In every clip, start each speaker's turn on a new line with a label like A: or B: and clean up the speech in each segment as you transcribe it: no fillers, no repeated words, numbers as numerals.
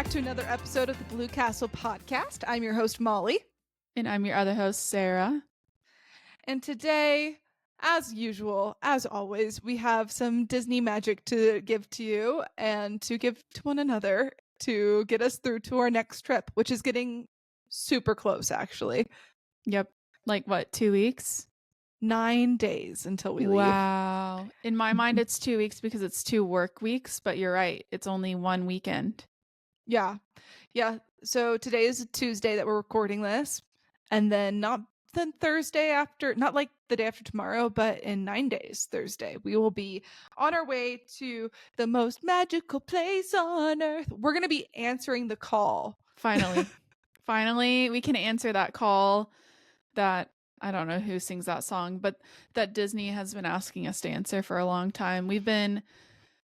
A: back to another episode of the Blue Castle podcast. I'm your host, Molly.
B: And I'm your other host, Sarah.
A: And today, as usual, as always, we have some Disney magic to give to you and to give to one another to get us through to our next trip, which is getting super close, actually.
B: Yep. Like what, 2 weeks?
A: 9 days until we leave.
B: Wow. In my mind, it's 2 weeks because it's 2 work weeks, but you're right. It's only 1 weekend.
A: Yeah. So today is a Tuesday that we're recording this. And then not the Thursday after, not like the day after tomorrow, but in 9 days, Thursday, we will be on our way to the most magical place on earth. We're going to be answering the call.
B: Finally, we can answer that call that, I don't know who sings that song, but that Disney has been asking us to answer for a long time. We've been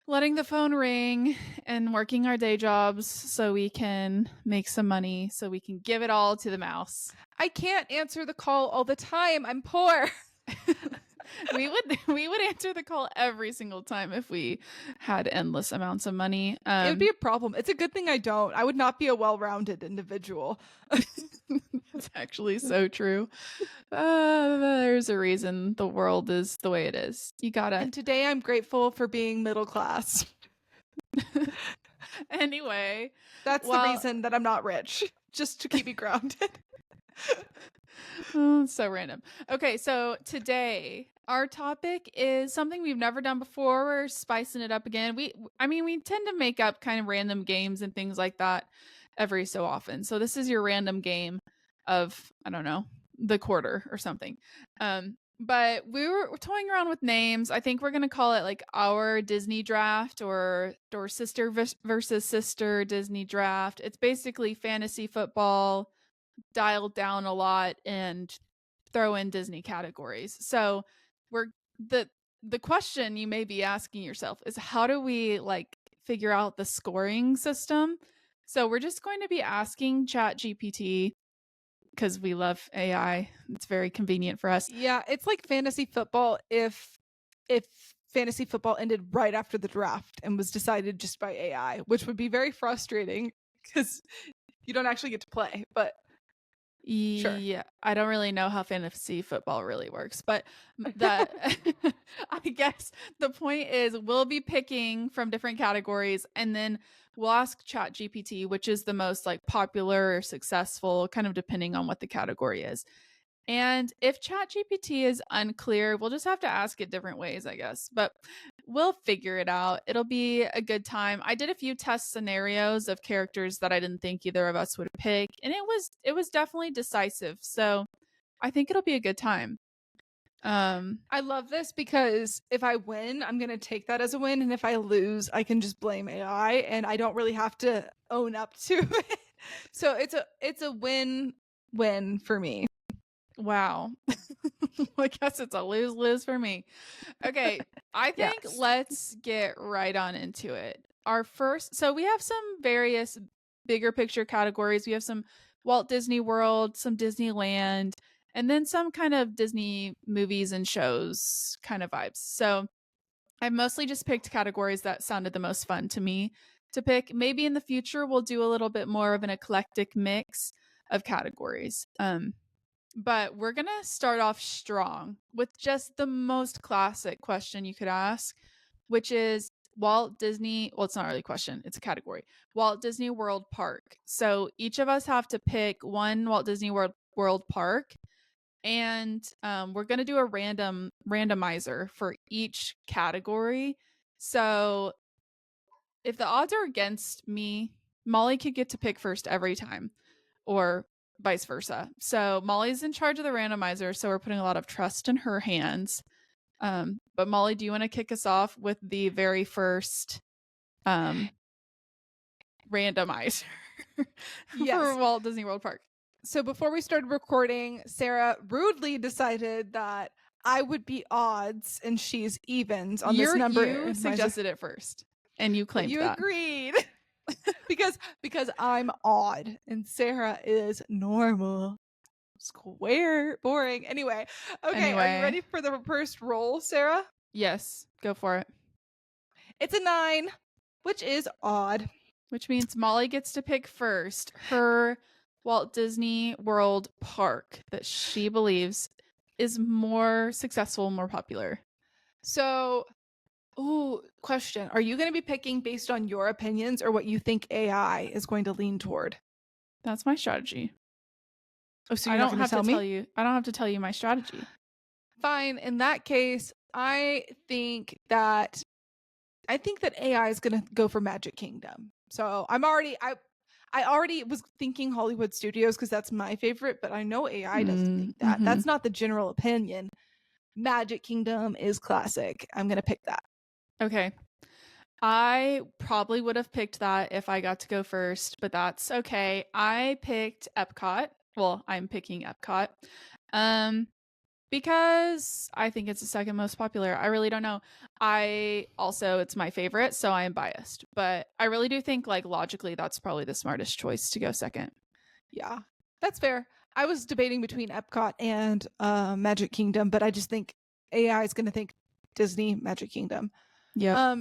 B: letting the phone ring and working our day jobs so we can make some money, so we can give it all to the mouse.
A: I can't answer the call all the time. I'm poor.
B: We would answer the call every single time if we had endless amounts of money.
A: It would be a problem. It's a good thing I don't. I would not be a well-rounded individual.
B: That's actually so true. There's a reason the world is the way it is. You gotta.
A: And today I'm grateful for being middle class.
B: Anyway,
A: that's the reason that I'm not rich, just to keep me grounded.
B: Oh, so random. Okay, so today our topic is something we've never done before. We're spicing it up again. We tend to make up kind of random games and things like that every so often. So this is your random game of, I don't know, the quarter or something. But we're toying around with names. I think we're going to call it like our Disney draft or sister versus sister Disney draft. It's basically fantasy football dialed down a lot and throw in Disney categories. So the question you may be asking yourself is, how do we like figure out the scoring system? So we're just going to be asking ChatGPT, because we love AI. It's very convenient for us.
A: Yeah, it's like fantasy football if fantasy football ended right after the draft and was decided just by AI, which would be very frustrating because you don't actually get to play. But sure.
B: Yeah, I don't really know how fantasy football really works, but that I guess the point is we'll be picking from different categories, and then we'll ask ChatGPT which is the most like popular or successful, kind of depending on what the category is. And if ChatGPT is unclear, we'll just have to ask it different ways, I guess. But we'll figure it out. It'll be a good time. I did a few test scenarios of characters that I didn't think either of us would pick, and it was definitely decisive. So I think it'll be a good time.
A: I love this because if I win, I'm going to take that as a win. And if I lose, I can just blame AI and I don't really have to own up to it. So it's a win-win for me.
B: Wow. I guess it's a lose-lose for me. Okay, I think
A: Yes.
B: Let's get right on into it. So we have some various bigger picture categories. We have some Walt Disney World, some Disneyland, and then some kind of Disney movies and shows kind of vibes. So I've mostly just picked categories that sounded the most fun to me to pick. Maybe in the future we'll do a little bit more of an eclectic mix of categories. But we're going to start off strong with just the most classic question you could ask, which is Walt Disney. Well, it's not really a question. It's a category. Walt Disney World Park. So each of us have to pick one Walt Disney World Park. And we're going to do a randomizer for each category. So if the odds are against me, Molly could get to pick first every time, or vice versa. So Molly's in charge of the randomizer, so we're putting a lot of trust in her hands. But Molly, do you want to kick us off with the very first randomizer for Walt Disney World Park?
A: So before we started recording, Sarah rudely decided that I would be odds and she's evens on this number.
B: You suggested it first, and you claimed
A: you
B: that.
A: Agreed. because I'm odd and Sarah is normal. Square. Boring. Anyway. Okay, are you ready for the first roll, Sarah?
B: Yes, go for it.
A: It's a 9, which is odd.
B: which means Molly gets to pick first her Walt Disney World park that she believes is more successful, more popular.
A: So, question. Are you going to be picking based on your opinions or what you think AI is going to lean toward?
B: That's my strategy.
A: Oh, so
B: I
A: you're not
B: don't
A: going to
B: have to
A: tell
B: tell
A: me?
B: you. I don't have to tell you my strategy.
A: Fine. In that case, I think that AI is going to go for Magic Kingdom. So I already was thinking Hollywood Studios because that's my favorite, but I know AI doesn't think that.
B: Mm-hmm.
A: That's not the general opinion. Magic Kingdom is classic. I'm going to pick that.
B: Okay. I probably would have picked that if I got to go first, but that's okay. I picked Epcot. Well, I'm picking Epcot. Because I think it's the second most popular. I really don't know. It's my favorite, so I am biased. But I really do think like logically that's probably the smartest choice to go second.
A: Yeah, that's fair. I was debating between Epcot and Magic Kingdom, but I just think AI is going to think Disney Magic Kingdom.
B: Yep.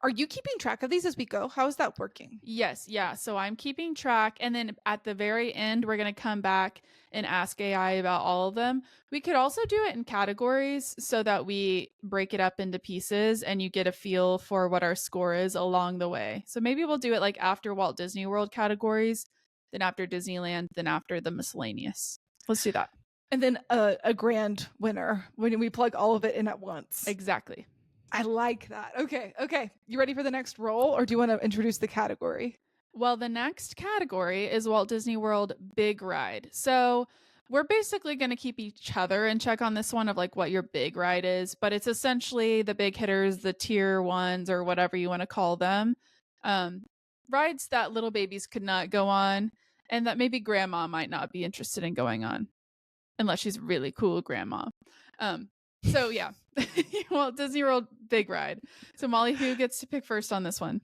A: Are you keeping track of these as we go? How is that working?
B: Yes, yeah. So I'm keeping track. And then at the very end, we're going to come back and ask AI about all of them. We could also do it in categories so that we break it up into pieces and you get a feel for what our score is along the way. So maybe we'll do it like after Walt Disney World categories, then after Disneyland, then after the miscellaneous. Let's do that.
A: And then a grand winner when we plug all of it in at once.
B: Exactly.
A: I like that. Okay. You ready for the next roll, or do you want to introduce the category?
B: Well, the next category is Walt Disney World Big Ride. So we're basically going to keep each other in check on this one of like what your big ride is, but it's essentially the big hitters, the tier ones, or whatever you want to call them. Rides that little babies could not go on and that maybe grandma might not be interested in going on unless she's really cool grandma. So yeah, Walt Disney World Big Ride. So Molly, who gets to pick first on this one?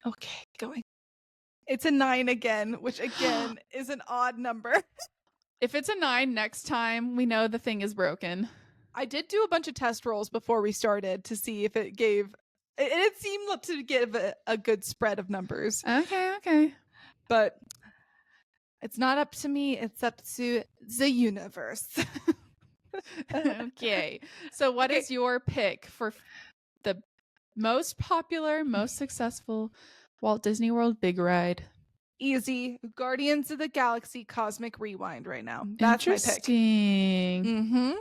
A: Okay, going. It's a 9 again, which again is an odd number.
B: If it's a 9 next time, we know the thing is broken.
A: I did do a bunch of test rolls before we started to see if it gave. It seemed to give a good spread of numbers.
B: Okay.
A: But it's not up to me, it's up to the universe.
B: Okay. So what is your pick for the most popular, most successful Walt Disney World Big Ride?
A: Easy. Guardians of the Galaxy Cosmic Rewind right now. That's my pick.
B: Interesting.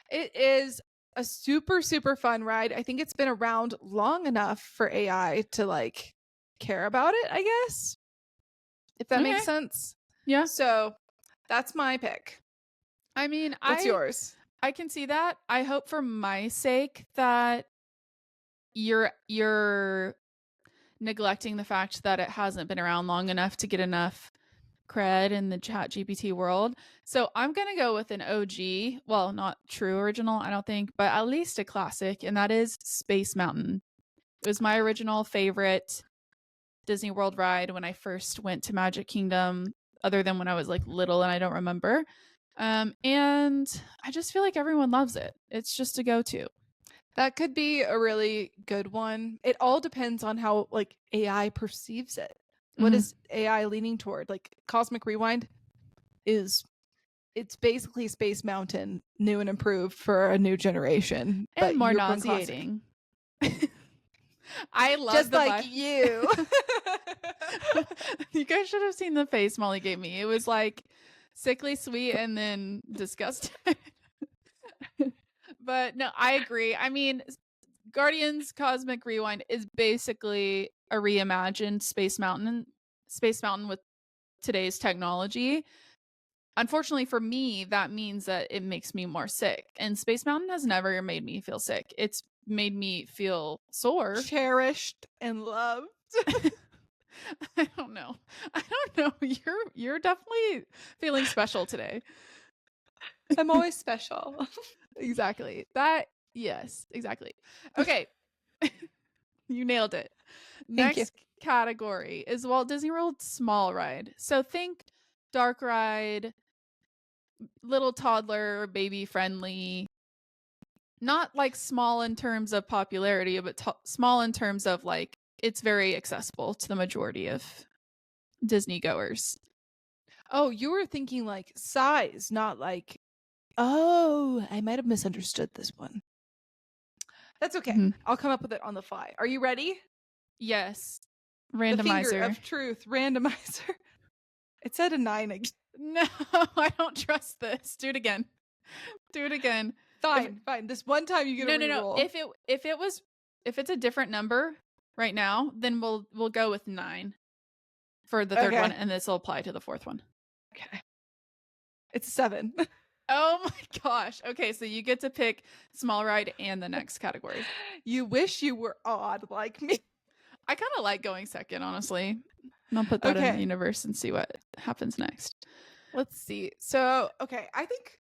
A: It is a super, super fun ride. I think it's been around long enough for AI to like care about it, I guess. If that makes sense.
B: Yeah.
A: So that's my pick.
B: I mean,
A: what's yours?
B: I can see that. I hope for my sake that you're neglecting the fact that it hasn't been around long enough to get enough cred in the ChatGPT world. So I'm going to go with an OG. Well, not true original, I don't think, but at least a classic, and that is Space Mountain. It was my original favorite Disney World ride when I first went to Magic Kingdom, other than when I was like little and I don't remember. And I just feel like everyone loves it. It's just a go-to.
A: That could be a really good one. It all depends on how like AI perceives it. What is AI leaning toward? Like Cosmic Rewind it's basically Space Mountain, new and improved for a new generation,
B: and more nauseating. I love
A: just like you.
B: You guys should have seen the face Molly gave me. It was like sickly sweet and then disgusting. But no, I agree. I mean, Guardians Cosmic Rewind is basically a reimagined Space Mountain with today's technology. Unfortunately for me, that means that it makes me more sick. And Space Mountain has never made me feel sick. It's made me feel sore,
A: cherished and loved.
B: I don't know. You're definitely feeling special today.
A: I'm always special.
B: Exactly. Yes, exactly. Okay. You nailed it. Next category is Walt Disney World Small Ride. So think dark ride, little toddler, baby friendly. Not like small in terms of popularity, but small in terms of like it's very accessible to the majority of Disney goers.
A: Oh, you were thinking like size, not like, oh, I might have misunderstood this one. That's okay.
B: Mm-hmm.
A: I'll come up with it on the fly. Are you ready?
B: Yes.
A: The finger
B: Randomizer.
A: of truth randomizer. It said a 9 again.
B: No, I don't trust this. Do it again. Do it again.
A: Fine. This one time you get a
B: No.
A: reroll.
B: If it's a different number right now, then we'll go with 9 for the third one, and this will apply to the fourth one.
A: Okay. It's 7.
B: Oh my gosh. Okay, so you get to pick small ride and the next category.
A: You wish you were odd like me.
B: I kind of like going second, honestly. I'll put that in the universe and see what happens next.
A: Let's see. So, okay, I think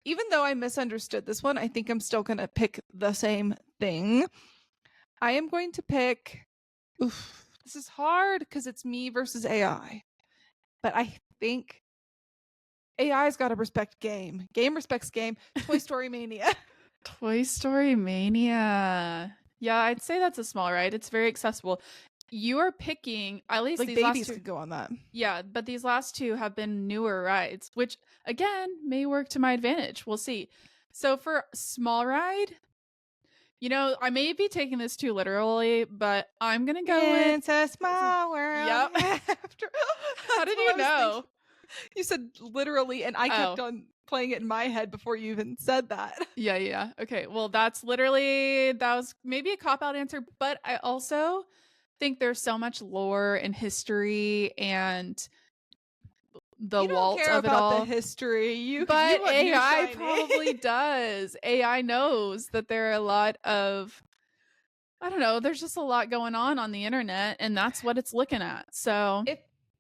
A: even though I misunderstood this one, I think I'm still going to pick the same thing. I am going to pick, this is hard because it's me versus AI. But I think AI's got to respect game. Game respects game. Toy Story Mania.
B: Toy Story Mania. Yeah, I'd say that's a small ride. It's very accessible. You are picking, at least
A: like
B: these
A: babies
B: last two
A: could go on that.
B: Yeah, but these last two have been newer rides, which again may work to my advantage. We'll see. So for small ride, I may be taking this too literally, but I'm gonna go with
A: It's a small world.
B: Yep. How did you know?
A: You said literally, and I kept on playing it in my head before you even said that.
B: Yeah. Okay. Well, that was maybe a cop-out answer, but I also think there's so much lore and history and the Walt of it all.
A: The history,
B: but AI probably does. AI knows that there are a lot of, I don't know, there's just a lot going on the internet, and that's what it's looking at. So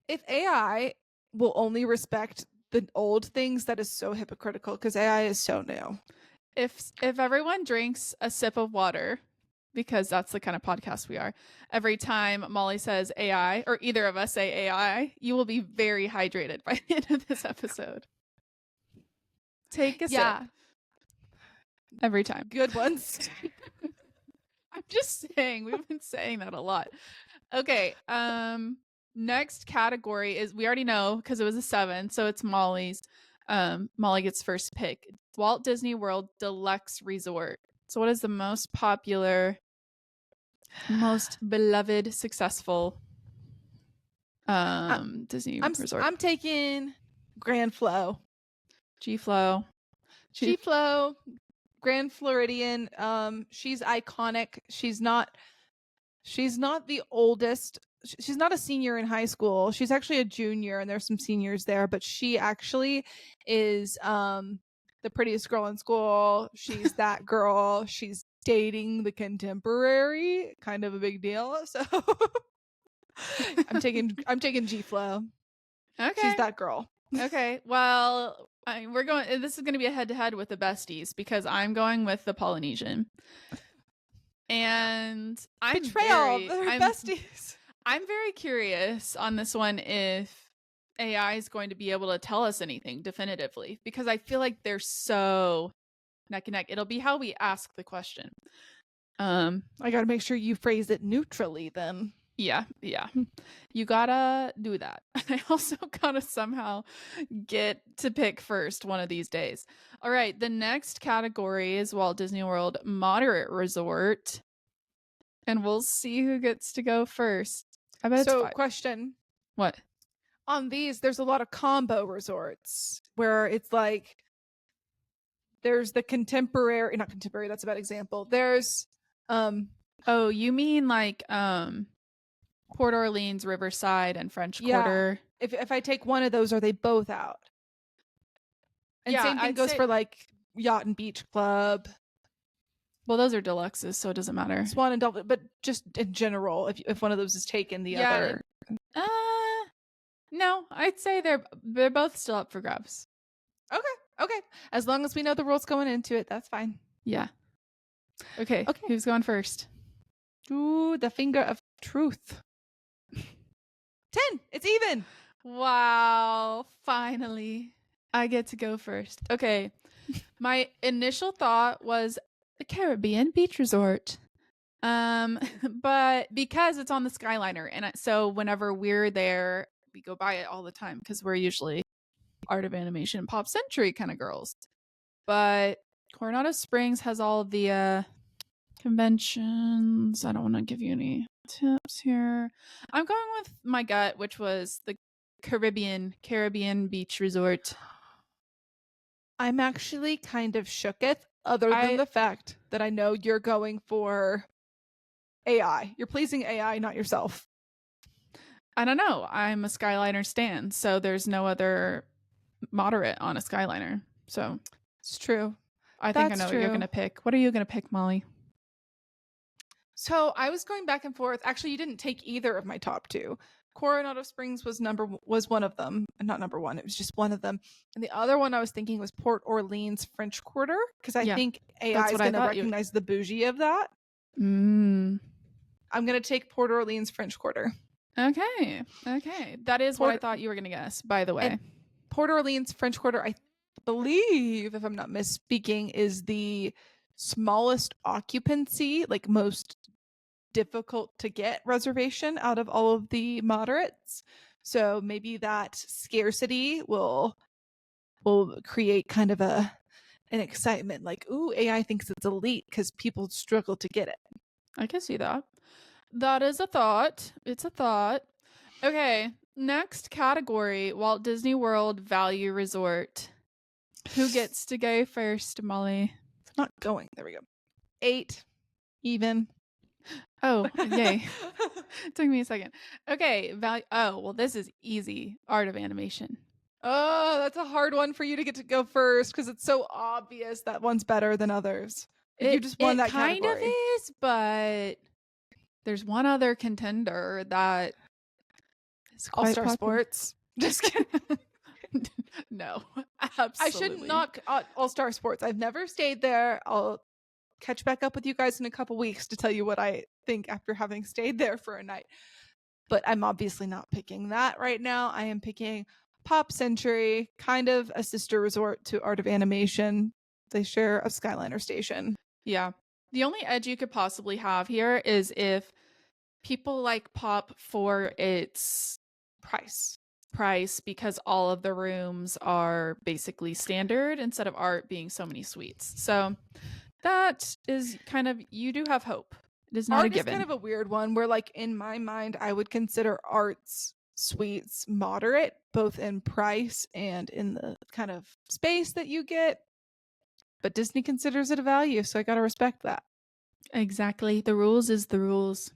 A: if AI will only respect the old things, that is so hypocritical because AI is so new.
B: If everyone drinks a sip of water, because that's the kind of podcast we are, every time Molly says AI, or either of us say AI, you will be very hydrated by the end of this episode. Take a sip. Every time.
A: Good ones.
B: I'm just saying, we've been saying that a lot. Okay, next category is, we already know because it was a 7, so it's Molly's. Molly gets first pick. Walt Disney World Deluxe Resort. So what is the most popular, most beloved, successful Disney resort?
A: I'm taking Grand Flow.
B: G-Flow.
A: G-Flow. Grand Floridian. She's iconic. She's not the oldest. She's not a senior in high school. She's actually a junior, and there's some seniors there, but she actually is the prettiest girl in school. She's that girl. She's dating the contemporary, kind of a big deal. So I'm taking G-Flow.
B: Okay.
A: She's that girl.
B: Okay. Well, this is going to be a head-to-head with the besties, because I'm going with the Polynesian. And I'm
A: besties.
B: I'm very curious on this one if AI is going to be able to tell us anything definitively, because I feel like they're so neck and neck. It'll be how we ask the question.
A: I gotta make sure you phrase it neutrally then.
B: Yeah. You gotta do that. I also gotta somehow get to pick first one of these days. All right, the next category is Walt Disney World Moderate Resort. And we'll see who gets to go first. I bet it's 5.
A: Question.
B: What?
A: On these, there's a lot of combo resorts where it's like there's the not contemporary, that's a bad example. There's
B: oh, you mean like Port Orleans, Riverside, and French Quarter.
A: If I take one of those, are they both out? And same thing goes for like Yacht and Beach Club.
B: Well, those are deluxes, so it doesn't matter.
A: Swan and Dolphin, but just in general, if one of those is taken, the other.
B: No, I'd say they're both still up for grabs.
A: Okay. As long as we know the rules going into it, that's fine.
B: Yeah. Okay. Who's going first?
A: Ooh, the finger of truth. 10. It's even.
B: Wow. Finally, I get to go first. Okay. My initial thought was the Caribbean Beach Resort. But because it's on the Skyliner, and so whenever we're there, we go by it all the time because we're usually Art of Animation Pop Century kind of girls. But Coronado Springs has all the conventions. I don't want to give you any tips here. I'm going with my gut, which was the Caribbean Beach Resort.
A: I'm actually kind of shooketh, other than
B: I
A: the fact that I know you're going for AI. You're pleasing AI, not yourself.
B: I don't know. I'm a Skyliner stan, so there's no other moderate on a Skyliner. So
A: It's true.
B: I think I
A: That's
B: know what you're
A: true.
B: gonna pick. What are you gonna pick, Molly?
A: So I was going back and forth. Actually, you didn't take either of my top two. Coronado Springs was one of them, not number one. It was just one of them, and the other one I was thinking was Port Orleans French Quarter because I
B: Yeah,
A: think AI
B: that's
A: is
B: what I
A: going to
B: thought you.
A: recognize the bougie of that.
B: Mm.
A: I'm going to take Port Orleans French Quarter.
B: Okay. That is what I thought you were gonna guess. By the way,
A: And Port Orleans French Quarter, I believe, if I'm not misspeaking, is the smallest occupancy, like most difficult to get reservation out of all of the moderates. So maybe that scarcity will create kind of an excitement, like, ooh, AI thinks it's elite because people struggle to get it.
B: I can see that. That is a thought. It's a thought. Okay, next category: Walt Disney World Value Resort. Who gets to go first, Molly?
A: It's not going. There we go. 8 even.
B: Oh, yay. Took me a second. Okay, value. Oh, well, this is easy. Art of Animation.
A: Oh, that's a hard one for you to get to go first because it's so obvious that one's better than others. You just won
B: It
A: that
B: kind of
A: category.
B: is, but there's one other contender that is
A: All
B: quite
A: Star
B: popular.
A: Sports. Just kidding.
B: No,
A: I shouldn't
B: absolutely.
A: knock All Star Sports. I've never stayed there. I'll catch back up with you guys in a couple weeks to tell you what I think after having stayed there for a night. But I'm obviously not picking that right now. I am picking Pop Century, kind of a sister resort to Art of Animation. They share a Skyliner station.
B: Yeah. The only edge you could possibly have here is if people like Pop for its price because all of the rooms are basically standard instead of Art being so many suites. So that is kind of, you do have hope. It is not
A: Art
B: a given.
A: is kind of a weird one where, like, in my mind, I would consider Art's suites moderate, both in price and in the kind of space that you get. But Disney considers it a value, so I got to respect that.
B: Exactly. The rules is the rules.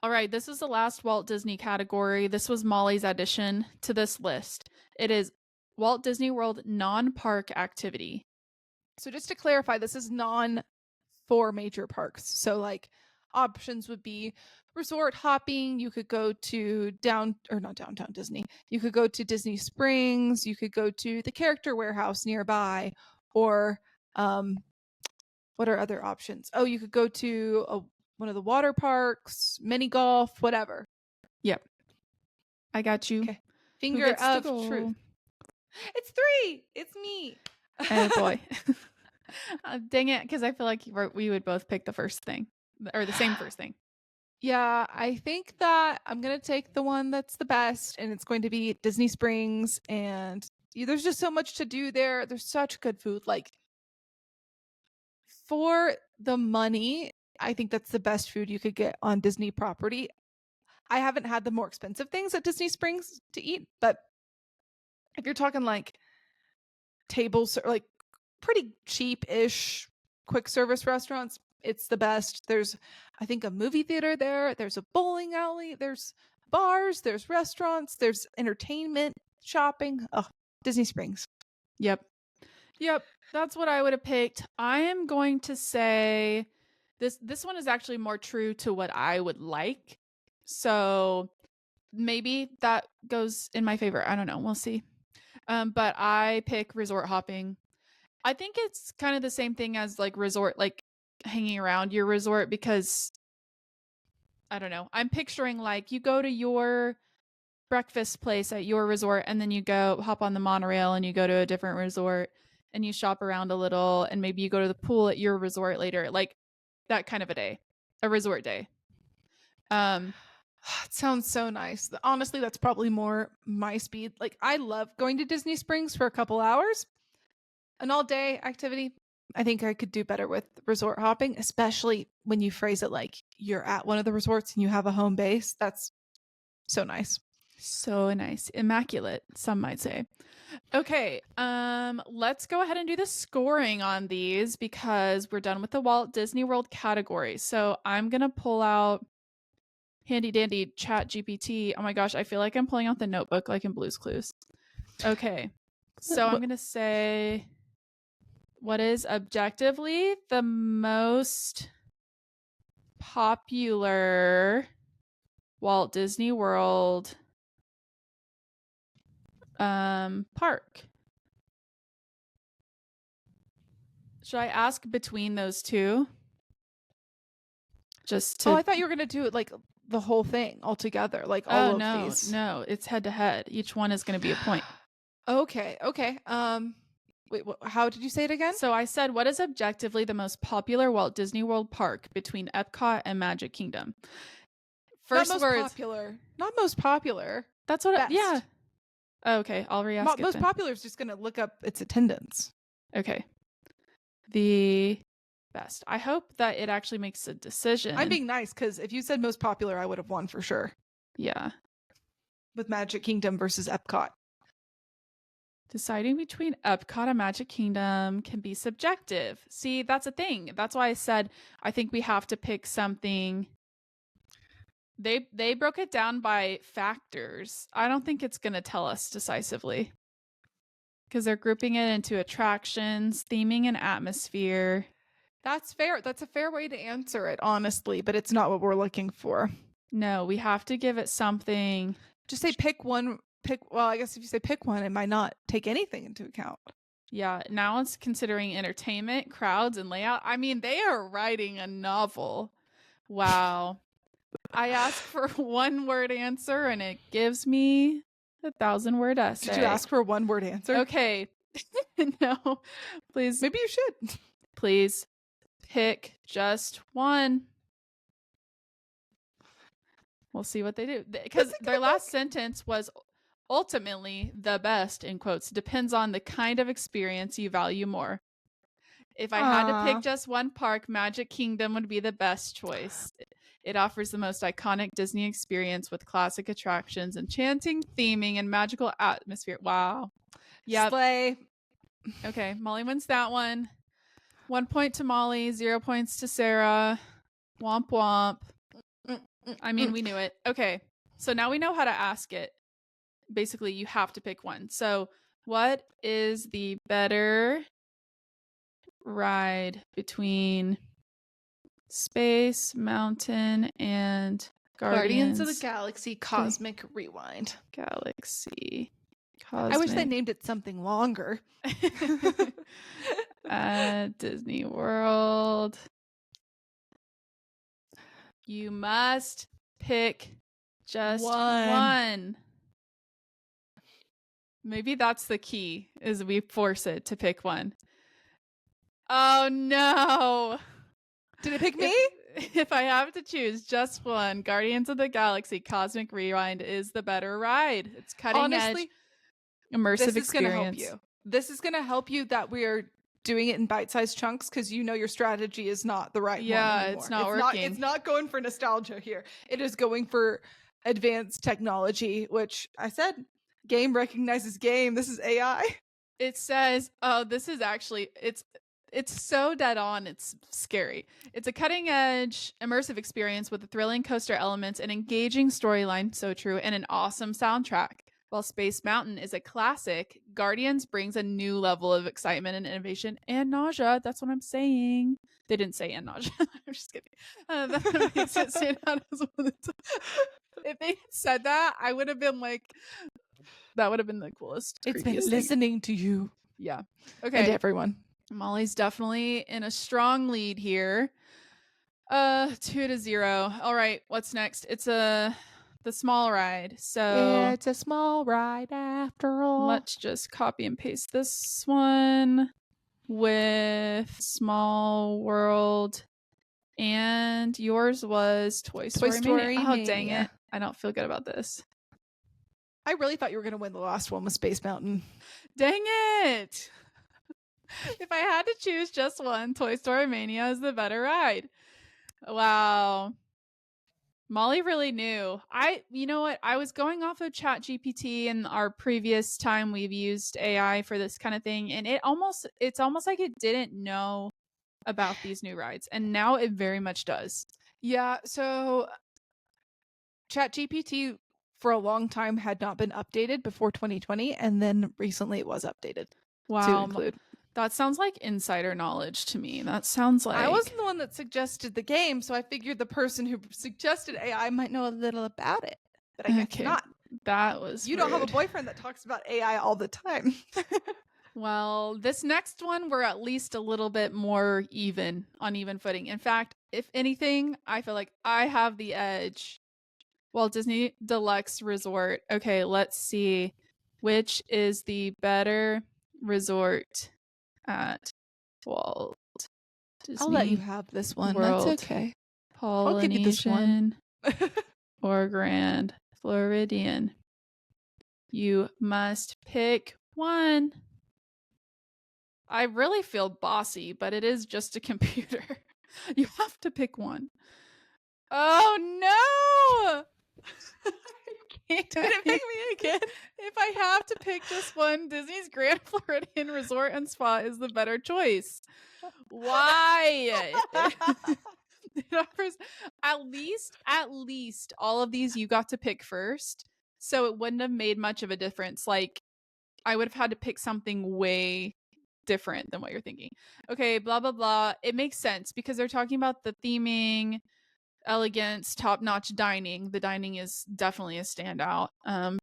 B: All right, this is the last Walt Disney category. This was Molly's addition to this list. It is Walt Disney World non-park activity.
A: So just to clarify, this is non 4 major parks. So like options would be resort hopping. You could go to not downtown Disney. You could go to Disney Springs. You could go to the Character Warehouse nearby, or what are other options? Oh, you could go to one of the water parks, mini golf, whatever.
B: Yep. I got you.
A: Okay.
B: Who
A: Finger
B: gets to
A: of
B: go?
A: truth. It's 3. It's me.
B: Oh boy. Dang it, because I feel like we would both pick the first thing or the same first thing.
A: Yeah, I think that I'm going to take the one that's the best, and it's going to be Disney Springs. And there's just so much to do there. There's such good food. Like, for the money, I think that's the best food you could get on Disney property. I haven't had the more expensive things at Disney Springs to eat, but if you're talking like tables, like pretty cheap-ish quick service restaurants, it's the best. There's, I think, a movie theater there. There's a bowling alley. There's bars. There's restaurants. There's entertainment, shopping. Oh, Disney Springs.
B: Yep. That's what I would have picked. I am going to say this one is actually more true to what I would like. So maybe that goes in my favor. I don't know. We'll see. But I pick resort hopping. I think it's kind of the same thing as like resort, like hanging around your resort, because I don't know. I'm picturing like you go to your breakfast place at your resort and then you go hop on the monorail and you go to a different resort and you shop around a little and maybe you go to the pool at your resort later. Like that kind of a day. a resort day.
A: It sounds so nice. Honestly, that's probably more my speed. Like, I love going to Disney Springs for a couple hours. An all day activity. I think I could do better with resort hopping, especially when you phrase it like you're at one of the resorts and you have a home base. That's so nice.
B: So nice. Immaculate, some might say. Okay, let's go ahead and do the scoring on these because we're done with the Walt Disney World category. So I'm gonna pull out handy dandy ChatGPT. Oh my gosh, I feel like I'm pulling out the notebook like in Blue's Clues. Okay, so I'm gonna say, what is objectively the most popular Walt Disney World park? Should I ask between those two? Just to.
A: Oh, I thought you were gonna do it like the whole thing all together, like all of
B: no,
A: these.
B: No, it's head to head. Each one is going to be a point.
A: Okay. Wait, how did you say it again?
B: So I said, what is objectively the most popular Walt Disney World park between Epcot and Magic Kingdom? First
A: not most
B: words.
A: Popular. Not most popular.
B: That's what. Yeah. Okay, I'll re-ask it.
A: Most popular is just going to look up its attendance.
B: Okay. The best. I hope that it actually makes a decision.
A: I'm being nice because if you said most popular, I would have won for sure.
B: Yeah.
A: With Magic Kingdom versus Epcot.
B: Deciding between Epcot and Magic Kingdom can be subjective. See, that's a thing. That's why I said I think we have to pick something. They broke it down by factors. I don't think it's going to tell us decisively because they're grouping it into attractions, theming, and atmosphere.
A: That's fair. That's a fair way to answer it, honestly, but it's not what we're looking for.
B: No, we have to give it something.
A: Just say pick one. Well, I guess if you say pick one, it might not take anything into account.
B: Yeah, now it's considering entertainment, crowds, and layout. I mean, they are writing a novel. Wow. I asked for 1-word answer and it gives me a 1,000-word essay.
A: Did you ask for a 1-word answer?
B: Okay. No, please.
A: Maybe you should.
B: Please pick just one. We'll see what they do. Because their last sentence was ultimately the best, in quotes, depends on the kind of experience you value more. If I had to pick just one park, Magic Kingdom would be the best choice. It offers the most iconic Disney experience with classic attractions, enchanting theming, and magical atmosphere. Wow.
A: Yeah. Slay.
B: Okay, Molly wins that one. 1 point to Molly, 0 points to Sarah. Womp womp. I mean, we knew it. Okay, so now we know how to ask it. Basically, you have to pick one. So, what is the better ride between Space Mountain and
A: Guardians of the Galaxy Cosmic Rewind?
B: Galaxy Cosmic.
A: I wish they named it something longer.
B: Disney World. You must pick just one. Maybe that's the key, is we force it to pick one. Oh no.
A: Did it pick me?
B: If I have to choose just one, Guardians of the Galaxy Cosmic Rewind is the better ride. It's cutting edge, immersive experience.
A: This is going to help you that we are doing it in bite-sized chunks because you know your strategy is not the right one anymore.
B: Yeah, it's not working.
A: It's not going for nostalgia here. It is going for advanced technology, which I said, game recognizes game. This is AI.
B: It says, oh, this is actually, it's so dead on, it's scary. It's a cutting edge immersive experience with a thrilling coaster elements, an engaging storyline, so true, and an awesome soundtrack. While Space Mountain is a classic, Guardians brings a new level of excitement and innovation and nausea. That's what I'm saying. They didn't say and nausea. I'm just kidding. That makes it stand out as one of the If they had said that, I would have been like, that would have been the coolest.
A: It's been listening to you.
B: Yeah. Okay.
A: And everyone.
B: Molly's definitely in a strong lead here. 2-0. All right, what's next? It's the small ride. So
A: it's a small ride after all.
B: Let's just copy and paste this one with Small World And yours was Toy Story Mania.
A: Story
B: Oh, dang
A: Mania.
B: it. I don't feel good about this.
A: I really thought you were going to win the last one with Space Mountain.
B: Dang it. If I had to choose just one, Toy Story Mania is the better ride. Wow. Molly really knew. You know what? I was going off of ChatGPT in our previous time we've used AI for this kind of thing, and it's almost like it didn't know about these new rides, and now it very much does.
A: Yeah, so ChatGPT for a long time had not been updated before 2020, and then recently it was updated to
B: Wow.
A: include.
B: That sounds like insider knowledge to me. That sounds like
A: I wasn't the one that suggested the game, so I figured the person who suggested AI might know a little about it, but I guess
B: okay.
A: not.
B: That was
A: You
B: rude.
A: don't have a boyfriend that talks about AI all the time.
B: Well, this next one, we're at least a little bit more on even footing. In fact, if anything, I feel like I have the edge. Walt Disney Deluxe Resort. Okay, let's see. Which is the better resort at Walt Disney
A: I'll let you have this one.
B: World?
A: That's okay. I'll give you this one.
B: Polynesian or Grand Floridian? You must pick one. I really feel bossy, but it is just a computer. You have to pick one. Oh no!
A: Did it pick me again?
B: If I have to pick just one, Disney's Grand Floridian Resort and Spa is the better choice. Why? It offers at least all of these you got to pick first. So it wouldn't have made much of a difference. Like I would have had to pick something way different than what you're thinking. Okay, blah blah blah. It makes sense because they're talking about the theming, elegance, top-notch dining. The dining is definitely a standout.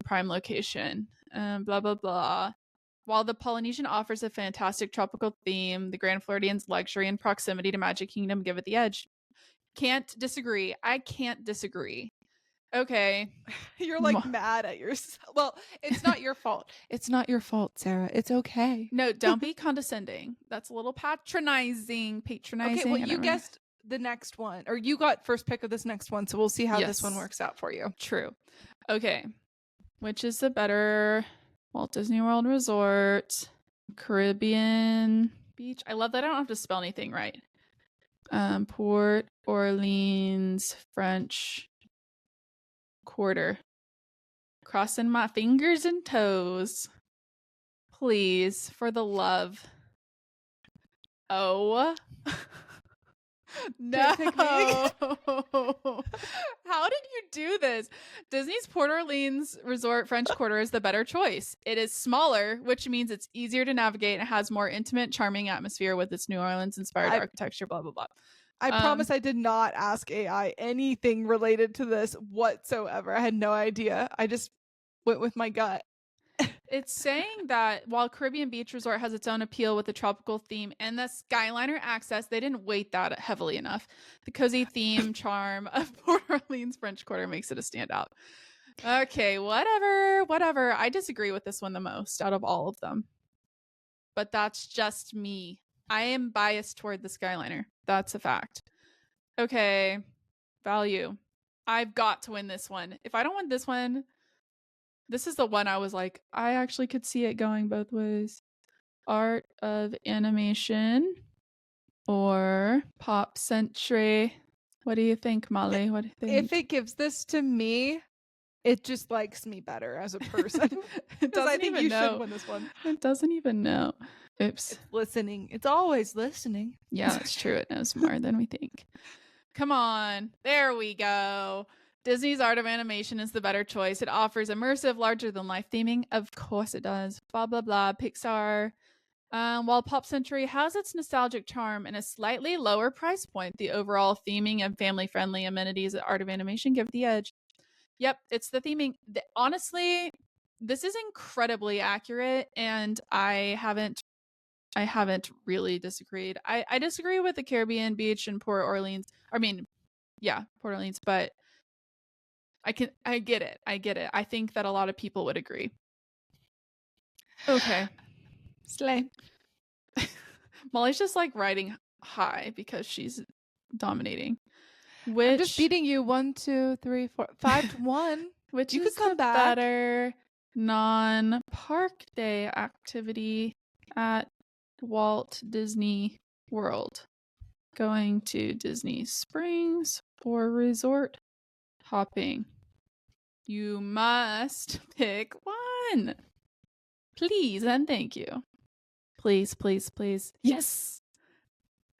B: Prime location. Blah blah blah. While the Polynesian offers a fantastic tropical theme, the Grand Floridian's luxury and proximity to Magic Kingdom give it the edge. Can't disagree. I can't disagree. Okay.
A: You're like mad at yourself. Well, it's not your fault. It's not your fault, Sarah. It's okay.
B: No, don't be condescending. That's a little patronizing.
A: Okay, well, you guessed the next one, or you got first pick of this next one, so we'll see how this one works out for you.
B: True. Okay. Which is the better Walt Disney World Resort, Caribbean Beach? I love that I don't have to spell anything right. Port Orleans French Quarter. Crossing my fingers and toes. Please, for the love. Oh. No. How did you do this? Disney's Port Orleans Resort French Quarter is the better choice. It is smaller, which means it's easier to navigate and has more intimate, charming atmosphere with its New Orleans inspired architecture, blah, blah, blah.
A: I promise I did not ask AI anything related to this whatsoever. I had no idea. I just went with my gut.
B: It's saying that while Caribbean Beach Resort has its own appeal with the tropical theme and the Skyliner access, they didn't weight that heavily enough. The cozy theme charm of Port Orleans French Quarter makes it a standout. Okay, whatever. I disagree with this one the most out of all of them. But that's just me. I am biased toward the Skyliner. That's a fact. Okay, value. I've got to win this one. If I don't win this one, this is the one I was like, I actually could see it going both ways. Art of Animation or Pop Century. What do you think, Molly? What do you think?
A: If it gives this to me, it just likes me better as a person. Because I think you should win this one.
B: It doesn't even know. Oops.
A: It's listening. It's always listening.
B: Yeah, that's true. It knows more than we think. Come on. There we go. Disney's Art of Animation is the better choice. It offers immersive, larger-than-life theming. Of course it does. Blah, blah, blah. Pixar. While Pop Century has its nostalgic charm and a slightly lower price point, the overall theming and family-friendly amenities at Art of Animation give the edge. Yep, it's the theming. Honestly, this is incredibly accurate, and I haven't really disagreed. I disagree with the Caribbean Beach and Port Orleans. Port Orleans, but I get it. I think that a lot of people would agree. Okay.
A: Slay.
B: Molly's just like riding high because she's dominating.
A: I'm just
B: Which
A: beating you 1, 2, 3, 4, 5-1.
B: which
A: You could
B: is the
A: come back.
B: better non-park day activity at Walt Disney World? Going to Disney Springs or resort hopping? You must pick one. Please and thank you. Please, please, please. Yes!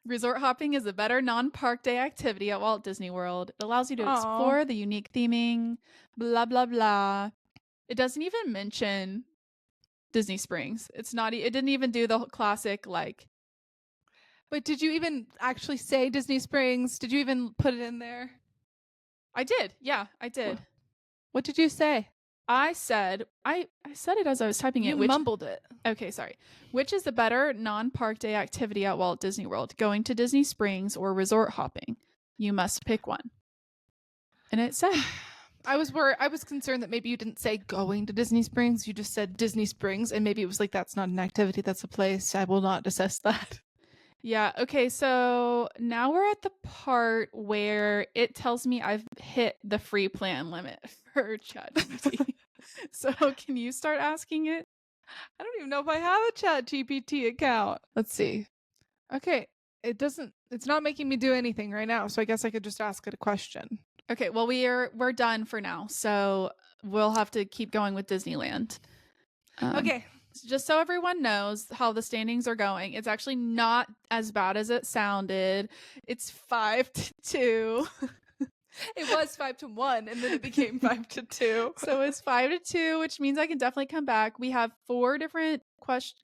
B: Resort hopping is a better non-park day activity at Walt Disney World. It allows you to explore the unique theming, blah, blah, blah. It doesn't even mention Disney Springs. It didn't even do the classic, like.
A: But did you even actually say Disney Springs? Did you even put it in there?
B: I did. Yeah, I did.
A: What did you say?
B: I said it as I was typing it.
A: You mumbled it.
B: Okay, sorry. Which is the better non-park day activity at Walt Disney World? Going to Disney Springs or resort hopping? You must pick one. And it said.
A: I was worried. I was concerned that maybe you didn't say going to Disney Springs. You just said Disney Springs, and maybe it was like, that's not an activity, that's a place. I will not assess that.
B: Yeah. Okay. So now we're at the part where it tells me I've hit the free plan limit for ChatGPT. So can you start asking it?
A: I don't even know if I have a ChatGPT account. Let's see. Okay. It's not making me do anything right now. So I guess I could just ask it a question.
B: Okay. Well, we're done for now. So we'll have to keep going with Disneyland.
A: Okay.
B: Just so everyone knows how the standings are going, it's actually not as bad as it sounded. It's 5-2.
A: It was 5-1, and then it became 5-2.
B: So it's 5-2, which means I can definitely come back. We have 4 different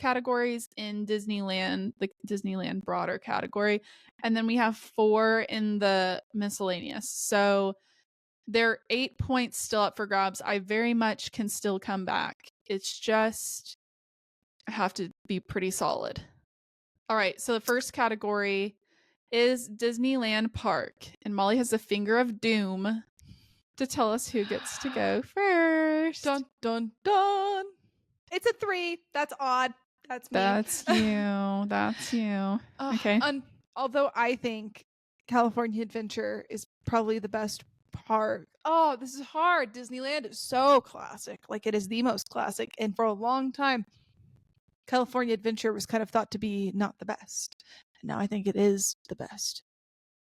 B: categories in Disneyland, the Disneyland broader category, and then we have 4 in the miscellaneous. So there are 8 points still up for grabs. I very much can still come back. It's just I have to be pretty solid. All right, so the first category is Disneyland Park, and Molly has the finger of doom to tell us who gets to go first.
A: Dun, dun, dun. It's a 3. That's odd. That's me.
B: That's you. That's you. Okay.
A: Although I think California Adventure is probably the best park. Oh, this is hard. Disneyland is so classic. Like, it is the most classic. And for a long time, California Adventure was kind of thought to be not the best. And now I think it is the best.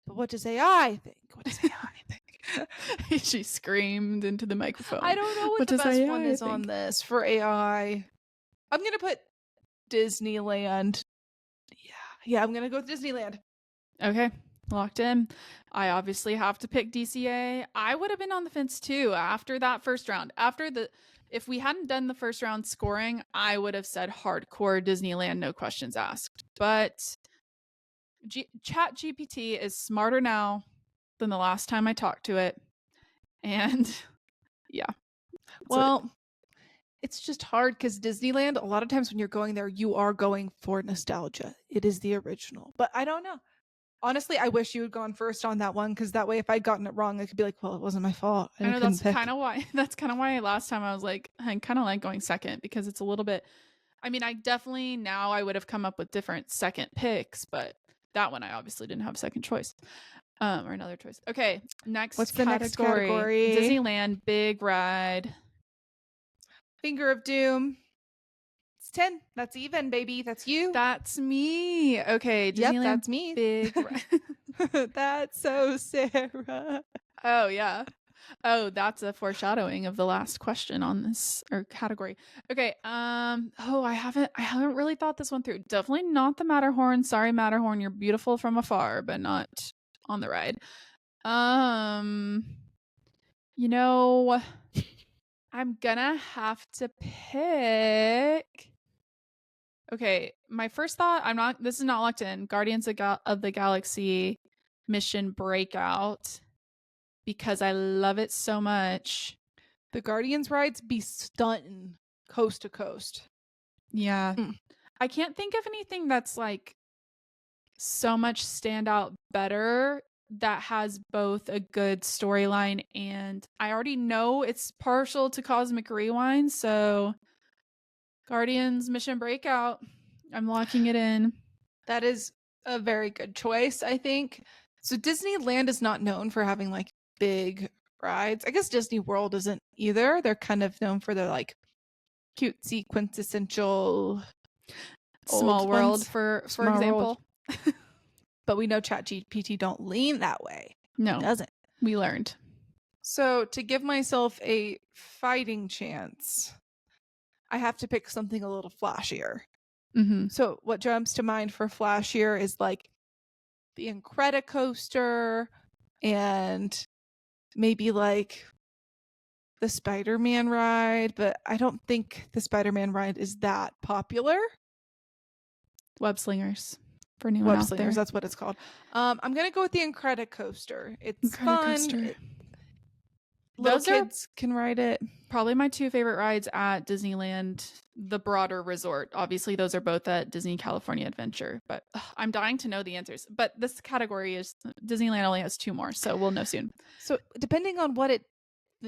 A: But what does AI think? What does AI think?
B: She screamed into the microphone.
A: I don't know what the best one is on this for AI. I'm going to put Disneyland. Yeah, I'm going to go with Disneyland.
B: Okay, locked in. I obviously have to pick DCA. I would have been on the fence too after that first round. If we hadn't done the first round scoring, I would have said hardcore Disneyland, no questions asked. But ChatGPT is smarter now than the last time I talked to it. And yeah.
A: Well, it's just hard because Disneyland, a lot of times when you're going there, you are going for nostalgia. It is the original. But I don't know. Honestly, I wish you had gone first on that one, because that way if I'd gotten it wrong, I could be like, well, it wasn't my fault.
B: I know that's kind of why last time I was like, I kind of like going second, because it's a little bit, I mean, I definitely now I would have come up with different second picks, but that one I obviously didn't have second choice. Or another choice. Okay,
A: What's the next category?
B: Disneyland Big Ride.
A: Finger of Doom. It's 10. That's even, baby. That's you.
B: That's me. Okay, Disneyland.
A: Yep, that's me.
B: Big Ride.
A: That's so Sarah.
B: Oh, yeah. Oh, that's a foreshadowing of the last question on this or category. Okay. I haven't really thought this one through. Definitely not the Matterhorn. Sorry, Matterhorn. You're beautiful from afar, but not on the ride. You know, I'm gonna have to pick. Okay, my first thought, this is not locked in. Guardians of the Galaxy Mission Breakout, because I love it so much.
A: The Guardians rides be stunting coast to coast.
B: Yeah. I can't think of anything that's like so much standout better that has both a good storyline, and I already know it's partial to Cosmic Rewind, so Guardians Mission Breakout, I'm locking it in.
A: That is a very good choice, I think. So Disneyland is not known for having like big rides. I guess Disney World isn't either. They're kind of known for their like cutesy, quintessential
B: Small
A: old
B: World,
A: ones.
B: for
A: Small World.
B: example.
A: But we know ChatGPT don't lean that way.
B: No,
A: It doesn't.
B: we learned.
A: So to give myself a fighting chance, I have to pick something a little flashier.
B: Mm-hmm.
A: So what jumps to mind for flashier is like the Incredicoaster and maybe like the Spider-Man ride, but I don't think the Spider-Man ride is that popular.
B: Web slingers for anyone
A: Web
B: out
A: slingers,
B: there.
A: that's what it's called. I'm gonna go with the Incredicoaster. It's
B: Incredicoaster.
A: fun. Little
B: Those are
A: kids can ride it.
B: probably my two favorite rides at Disneyland, the broader resort. Obviously, those are both at Disney California Adventure, but I'm dying to know the answers. But this category is Disneyland only has two more, so we'll know soon.
A: So depending on what it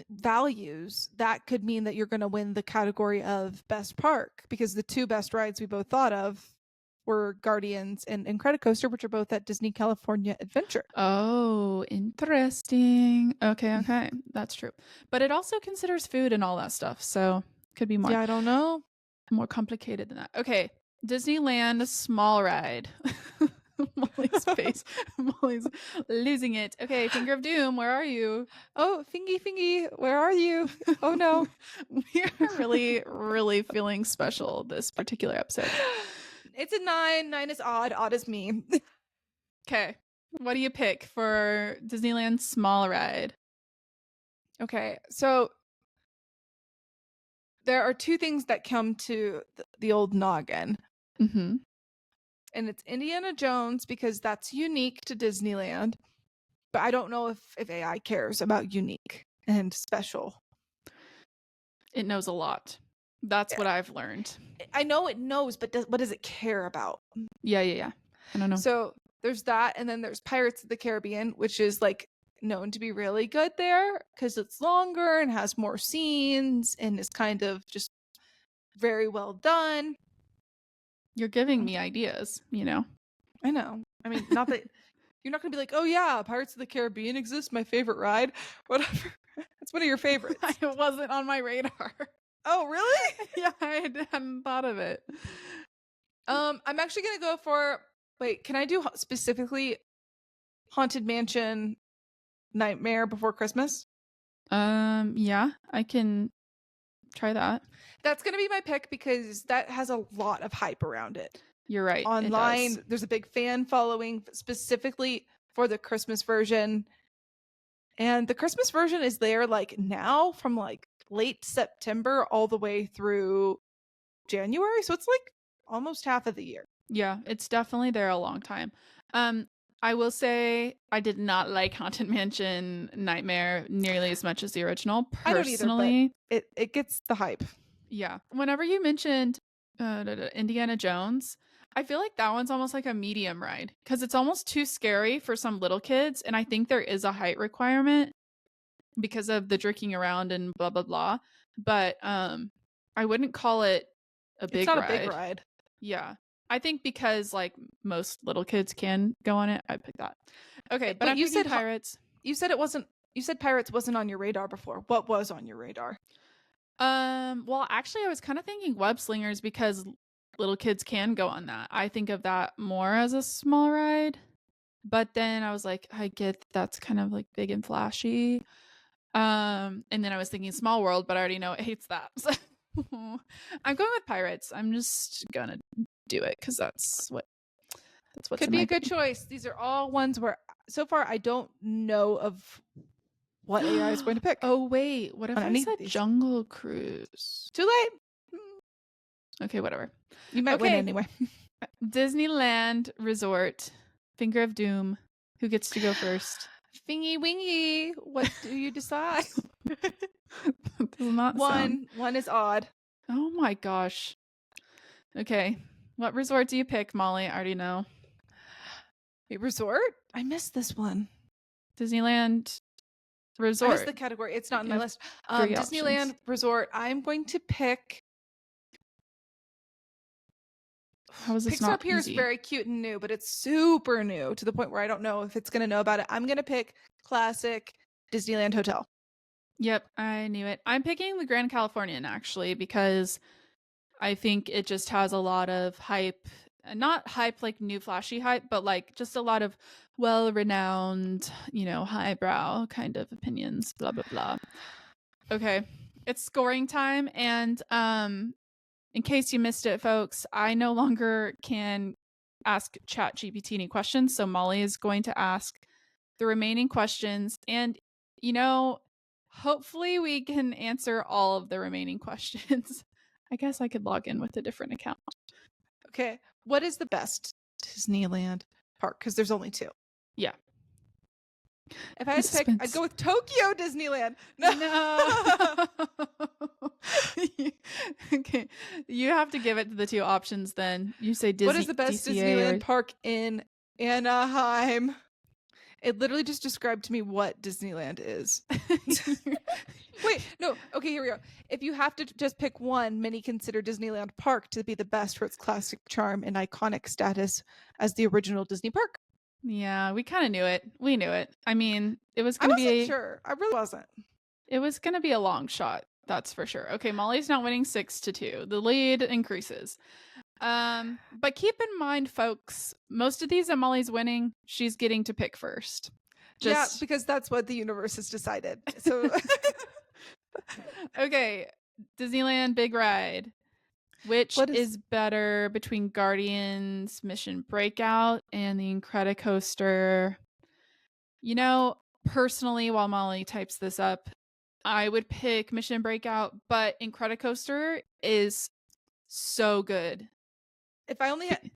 A: values, that could mean that you're going to win the category of best park, because the two best rides we both thought of were Guardians and Incredicoaster, which are both at Disney California Adventure.
B: Oh, interesting. Okay. That's true. But it also considers food and all that stuff, so could be more.
A: Yeah, I don't know.
B: More complicated than that. Okay, Disneyland small ride. Molly's face. Molly's losing it. Okay, Finger of Doom, where are you?
A: Oh, Fingy, where are you? Oh no.
B: We are really, really feeling special this particular episode.
A: It's a 9. 9 is odd. Odd is me.
B: Okay, what do you pick for Disneyland small ride?
A: Okay, so there are two things that come to the old noggin.
B: Mm-hmm.
A: And it's Indiana Jones, because that's unique to Disneyland. But I don't know if AI cares about unique and special.
B: It knows a lot. That's what I've learned.
A: I know it knows, but what does it care about?
B: Yeah. I don't know.
A: So there's that, and then there's Pirates of the Caribbean, which is like known to be really good there because it's longer and has more scenes and is kind of just very well done.
B: You're giving me ideas, you know.
A: I know. I mean, not that you're not gonna be like, oh yeah, Pirates of the Caribbean exists, my favorite ride. Whatever. That's one of your favorites.
B: It wasn't on my radar.
A: Oh, really?
B: Yeah, I hadn't thought of it.
A: I'm actually gonna go for. Wait, can I do specifically Haunted Mansion Nightmare Before Christmas?
B: Yeah, I can try that.
A: That's gonna be my pick because that has a lot of hype around it.
B: You're right.
A: Online, there's a big fan following specifically for the Christmas version. And the Christmas version is there like now from like late September all the way through January. So it's like almost half of the year.
B: Yeah, it's definitely there a long time. I will say I did not like Haunted Mansion Nightmare nearly as much as the original. Personally,
A: I don't either, but it gets the hype.
B: Yeah. Whenever you mentioned Indiana Jones, I feel like that one's almost like a medium ride because it's almost too scary for some little kids. And I think there is a height requirement because of the drinking around and blah, blah, blah. But I wouldn't call it a big ride.
A: It's not a big ride.
B: Yeah. I think because like most little kids can go on it, I picked that. Okay, but
A: you said
B: Pirates.
A: You said Pirates wasn't on your radar before. What was on your radar?
B: Well, actually I was kind of thinking Web Slingers because little kids can go on that. I think of that more as a small ride. But then I was like, I get that's kind of like big and flashy. And then I was thinking Small World, but I already know it hates that. So I'm going with Pirates. I'm just gonna do it because that's what's
A: could be a good choice. These are all ones where so far I don't know of what AI is going to pick.
B: Oh wait, what if I said Jungle Cruise?
A: Too late.
B: Okay, whatever.
A: You might win anyway.
B: Disneyland Resort, Finger of Doom. Who gets to go first?
A: Fingy wingy. What do you decide?
B: Does not sound...
A: One is odd.
B: Oh my gosh. Okay. What resort do you pick, Molly? I already know.
A: A resort? I missed this one.
B: Disneyland Resort.
A: I missed the category. It's not on my list. Disneyland Resort. I'm going to pick
B: How is this
A: Pixar
B: not
A: Pier is
B: easy?
A: very cute and new, but it's super new to the point where I don't know if it's going to know about it. I'm going to pick classic Disneyland Hotel.
B: Yep, I knew it. I'm picking the Grand Californian actually because I think it just has a lot of hype. Not hype like new flashy hype, but like just a lot of well-renowned, highbrow kind of opinions, blah blah blah. Okay. It's scoring time and in case you missed it folks, I no longer can ask ChatGPT any questions, so Molly is going to ask the remaining questions and hopefully we can answer all of the remaining questions. I guess I could log in with a different account.
A: Okay. What is the best Disneyland park? Because there's only two.
B: Yeah.
A: If I
B: The
A: had to pick, I'd
B: suspense.
A: go with Tokyo Disneyland. No.
B: Okay. You have to give it to the two options then. You say
A: What is the best
B: DCA
A: Disneyland
B: or
A: park in Anaheim? It literally just described to me what Disneyland is. Wait, no. Okay, here we go. If you have to just pick one, many consider Disneyland Park to be the best for its classic charm and iconic status as the original Disney park.
B: Yeah, we kind of knew it. We knew it. I mean, it was
A: I
B: going to
A: wasn't
B: be
A: sure. I really wasn't.
B: It was going to be a long shot. That's for sure. Okay, Molly's now winning 6-2. The lead increases. But keep in mind, folks, most of these that Molly's winning, she's getting to pick first.
A: Yeah, because that's what the universe has decided. So
B: okay, Disneyland Big Ride. Which is better between Guardians Mission Breakout and the Incredicoaster? Personally, while Molly types this up, I would pick Mission Breakout, but Incredicoaster is so good.
A: If I only had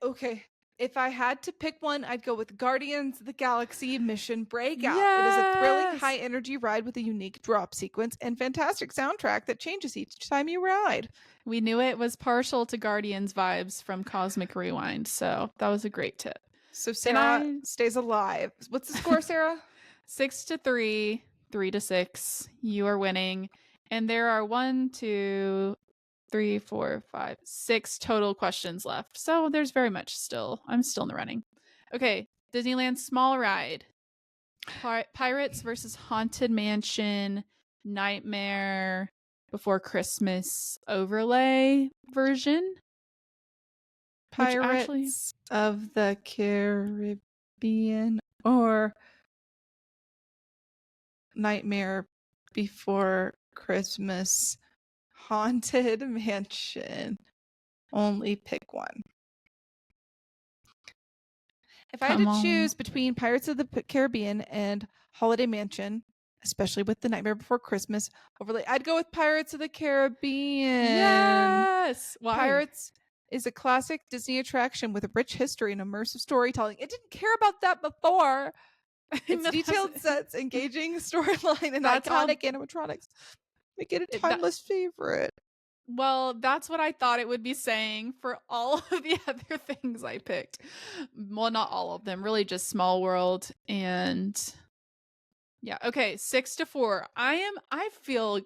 A: if I had to pick one, I'd go with Guardians of the Galaxy Mission Breakout. It is a thrilling, high-energy ride with a unique drop sequence and fantastic soundtrack that changes each time you ride.
B: We knew it was partial to Guardians vibes from Cosmic Rewind, so that was a great tip.
A: So Sarah stays alive. What's the score, Sarah?
B: 6-3, 3-6. You are winning. And there are 1, 2, 3, 4, 5, 6 total questions left. So there's very much I'm still in the running. Okay, Disneyland Small Ride. Pirates versus Haunted Mansion Nightmare Before Christmas overlay version.
A: Pirates of the Caribbean or Nightmare Before Christmas Haunted Mansion. Only pick one. If I had to choose between Pirates of the Caribbean and Holiday Mansion, especially with the Nightmare Before Christmas overlay, I'd go with Pirates of the Caribbean.
B: Yes! Why?
A: Pirates is a classic Disney attraction with a rich history and immersive storytelling. It didn't care about that before. Its detailed sets, engaging storyline, and iconic animatronics make it a timeless favorite.
B: Well, that's what I thought it would be saying for all of the other things I picked. Well, not all of them, really just Small World and yeah. Okay, 6-4. I feel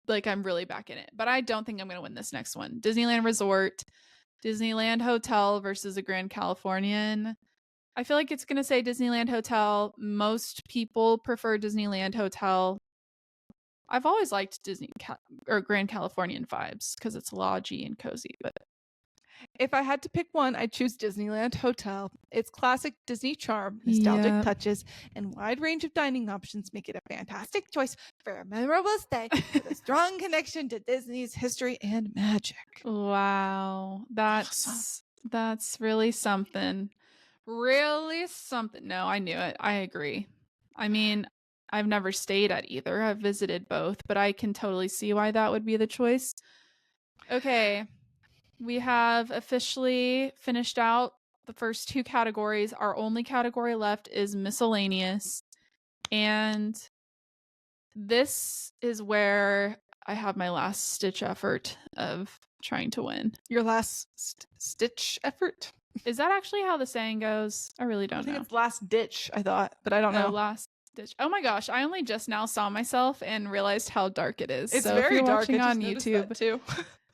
B: like I'm really back in it, but I don't think I'm going to win this next one. Disneyland Resort, Disneyland Hotel versus a Grand Californian. I feel like it's going to say Disneyland Hotel. Most people prefer Disneyland Hotel. I've always liked or Grand Californian vibes because it's lodgy and cozy. But
A: if I had to pick one, I'd choose Disneyland Hotel. Its classic Disney charm, nostalgic touches, and wide range of dining options make it a fantastic choice for a memorable stay with a strong connection to Disney's history and magic.
B: Wow, that's really something. Really something. No, I knew it. I agree. I mean, I've never stayed at either. I've visited both, but I can totally see why that would be the choice. Okay. We have officially finished out the first two categories. Our only category left is miscellaneous. And this is where I have my last stitch effort of trying to win.
A: Your last stitch effort?
B: Is that actually how the saying goes? I really don't know.
A: I think it's last ditch, I thought, but I don't know.
B: Last ditch. Oh my gosh, I only just now saw myself and realized how dark it is.
A: It's
B: so
A: very
B: if you're
A: dark.
B: watching on YouTube
A: too.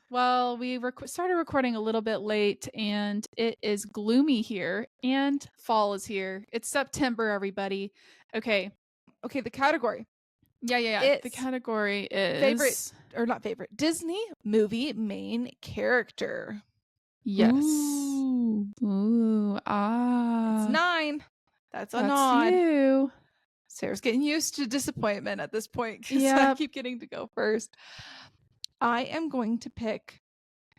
B: Well, we started recording a little bit late and it is gloomy here and fall is here. It's September, everybody. Okay.
A: Okay, the category.
B: Yeah. The
A: It's
B: category
A: favorite,
B: is
A: or not favorite, Disney movie main character.
B: yes.
A: Ooh. It's 9. That's a
B: That's
A: nod.
B: you.
A: Sarah's getting used to disappointment at this point because I
B: Yep.
A: keep getting to go first. I am going to pick.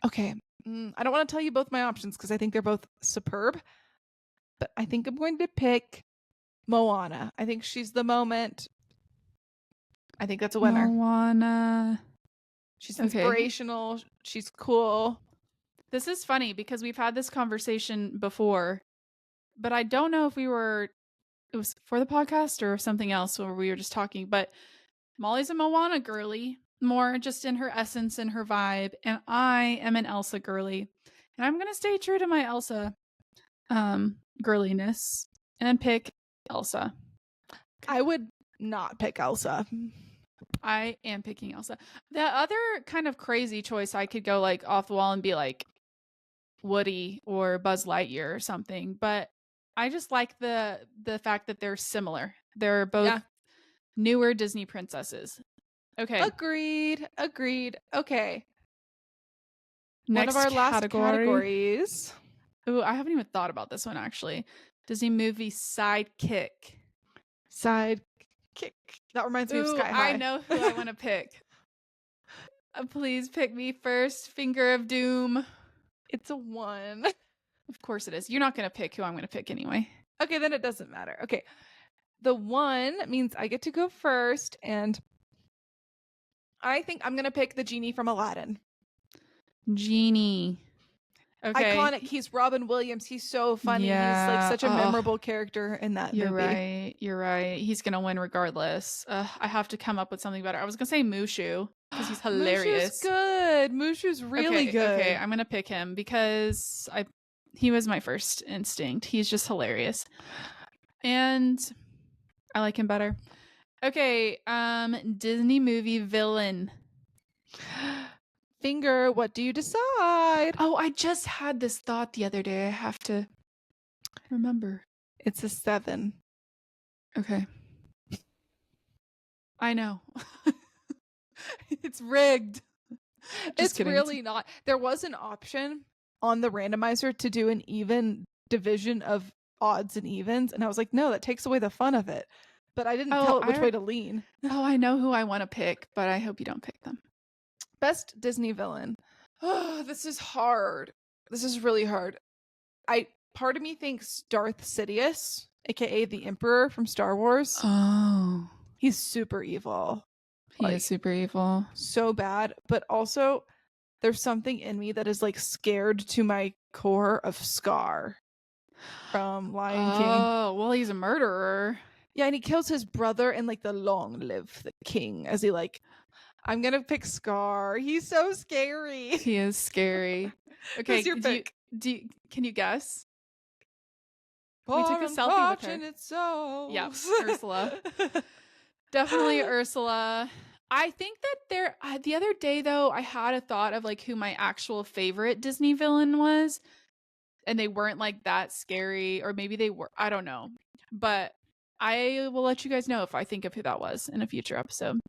A: Okay. I don't want to tell you both my options because I think they're both superb, but I think I'm going to pick Moana. I think she's the moment. I think that's a winner.
B: Moana.
A: She's
B: Okay.
A: inspirational. She's cool.
B: This is funny because we've had this conversation before, but I don't know if it was for the podcast or something else where we were just talking, but Molly's a Moana girly, more just in her essence and her vibe, and I am an Elsa girly. And I'm going to stay true to my Elsa girliness and pick Elsa.
A: I would not pick Elsa.
B: I am picking Elsa. The other kind of crazy choice I could go like off the wall and be like Woody or Buzz Lightyear or something, but I just like the fact that they're similar. They're both newer Disney princesses. Okay.
A: Agreed. Okay.
B: Next
A: one of our last
B: category.
A: categories.
B: Ooh, I haven't even thought about this one actually. Disney movie sidekick.
A: Sidekick. That reminds me of Sky High.
B: I know who I want to pick. Please pick me first. Finger of Doom.
A: It's a 1.
B: Of course it is. You're not going to pick who I'm going to pick anyway.
A: Okay, then it doesn't matter. Okay. The 1 means I get to go first, and I think I'm going to pick the genie from Aladdin.
B: Genie. Okay.
A: Iconic. He's Robin Williams. He's so funny.
B: Yeah.
A: He's like such a memorable character in that movie.
B: You're right. He's going to win regardless. I have to come up with something better. I was going to say Mushu because he's hilarious.
A: Mushu's good. Mushu's really good.
B: Okay, I'm going to pick him because he was my first instinct. He's just hilarious. And I like him better. Okay, Disney movie villain.
A: Finger, what do you decide?
B: Oh, I just had this thought the other day. I have to remember.
A: It's a 7.
B: Okay. I know. It's rigged.
A: It's really not. There was an option on the randomizer to do an even division of odds and evens, and I was like, no, that takes away the fun of it. But I didn't tell it which way to lean.
B: Oh, I know who I want to pick, but I hope you don't pick them.
A: Best Disney villain. Oh, this is hard. This is really hard. Part of me thinks Darth Sidious, aka the Emperor from Star Wars.
B: Oh.
A: He's super evil.
B: He is super evil.
A: So bad. But also, there's something in me that is like scared to my core of Scar from Lion King.
B: Oh, well, he's a murderer.
A: Yeah, and he kills his brother in like the Long Live the King as he like, I'm gonna pick Scar. He's so scary.
B: He is scary. Okay,
A: who's your pick?
B: Can you guess?
A: We
B: took a selfie with her.
A: It so.
B: Yeah, Ursula. Definitely Ursula. I think that the other day though, I had a thought of like who my actual favorite Disney villain was, and they weren't like that scary, or maybe they were. I don't know, but I will let you guys know if I think of who that was in a future episode.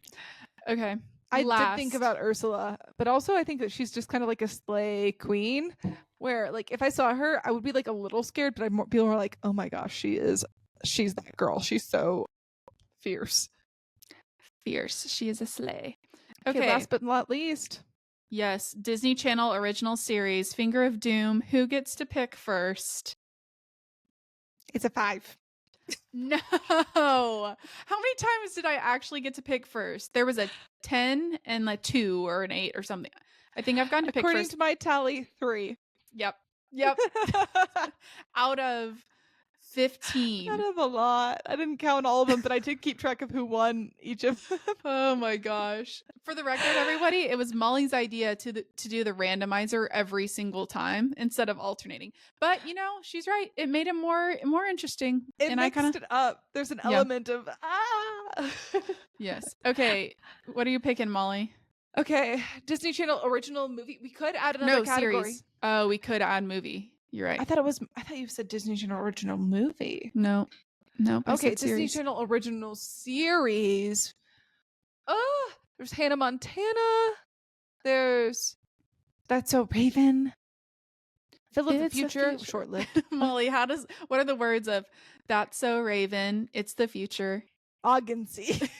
B: Okay.
A: I did think about Ursula, but also I think that she's just kind of like a slay queen where like if I saw her, I would be like a little scared, but people are like, oh my gosh, she's that girl. She's so fierce.
B: She is a slay.
A: Okay, last but not least.
B: Yes, Disney Channel original series, Finger of Doom. Who gets to pick first?
A: It's a 5.
B: No. How many times did I actually get to pick first? There was a 10 and a 2 or an 8 or something. I think I've gotten to pick
A: According
B: first.
A: to my tally, 3.
B: Yep. Out of 15.
A: Out of a lot. I didn't count all of them, but I did keep track of who won each of them.
B: Oh my gosh. For the record, everybody, it was Molly's idea to do the randomizer every single time instead of alternating. But, you know, she's right. It made it more interesting.
A: It
B: and
A: mixed it up. There's an element of,
B: Yes. Okay. What are you picking, Molly?
A: Okay, Disney Channel original movie. We could add another
B: No,
A: category.
B: series. Oh, we could add movie. You're right.
A: I thought you said Disney Channel original movie.
B: No. Nope, I
A: Okay,
B: said
A: Disney
B: series.
A: Channel original series. Oh, there's Hannah Montana. There's That's So Raven. Phil of the
B: It's the
A: Future,
B: future.
A: short-lived.
B: Molly, what are the words of That's So Raven? It's the future.
A: Ogensy.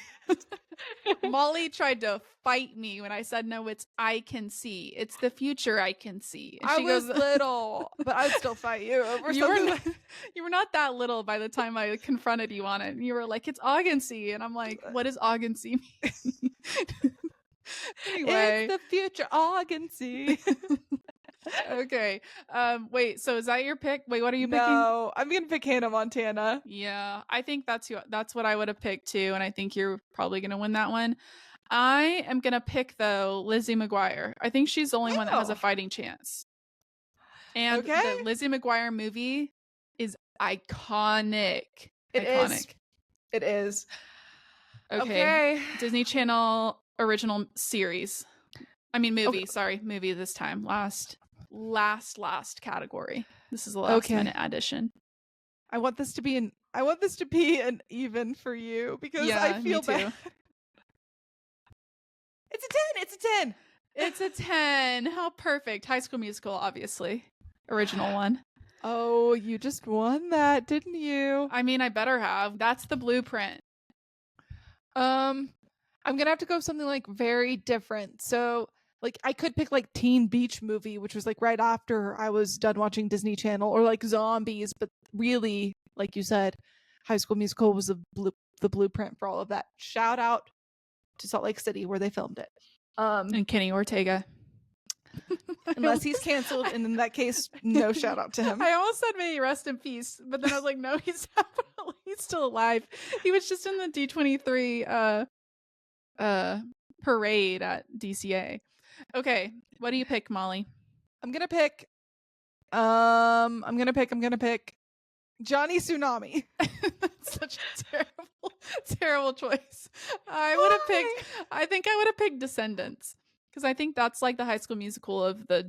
B: Molly tried to fight me when I said no, it's I can see. It's the future I can see. And
A: I
B: she
A: was
B: goes
A: little, but I'd still fight you over
B: you were
A: something.
B: not, you were not that little by the time I confronted you on it. And you were like, it's Ogensy. And I'm like, what does Ogensy mean? Anyway.
A: It's the future, Ogensy.
B: Okay. Wait, so is that your pick? Wait, what are you picking?
A: No, I'm gonna pick Hannah Montana.
B: Yeah, I think that's what I would have picked too, and I think you're probably gonna win that one. I am gonna pick though Lizzie McGuire. I think she's the only one that has a fighting chance. And
A: Okay.
B: the Lizzie McGuire movie is iconic.
A: It
B: iconic.
A: is. It is.
B: Okay. Disney Channel original series. I mean movie, sorry. Movie this time. Last category. This is a last minute addition.
A: I want this to be an even for you because I feel bad. It's a 10. It's a 10.
B: It's a 10. How perfect. High School Musical, obviously. Original one.
A: Oh, you just won that, didn't you?
B: I mean, I better have. That's the blueprint.
A: I'm gonna have to go something like very different. So like I could pick like Teen Beach Movie, which was like right after I was done watching Disney Channel, or like Zombies, but really, like you said, High School Musical was the blueprint for all of that. Shout out to Salt Lake City where they filmed it.
B: And Kenny Ortega.
A: Unless he's canceled, and in that case, no shout out to him.
B: I almost said may he rest in peace, but then I was like, no, he's still alive. He was just in the D23 parade at DCA. Okay, what do you pick, Molly?
A: I'm gonna pick Johnny Tsunami.
B: That's such a terrible choice. I think I would have picked Descendants. Because I think that's like the High School Musical of the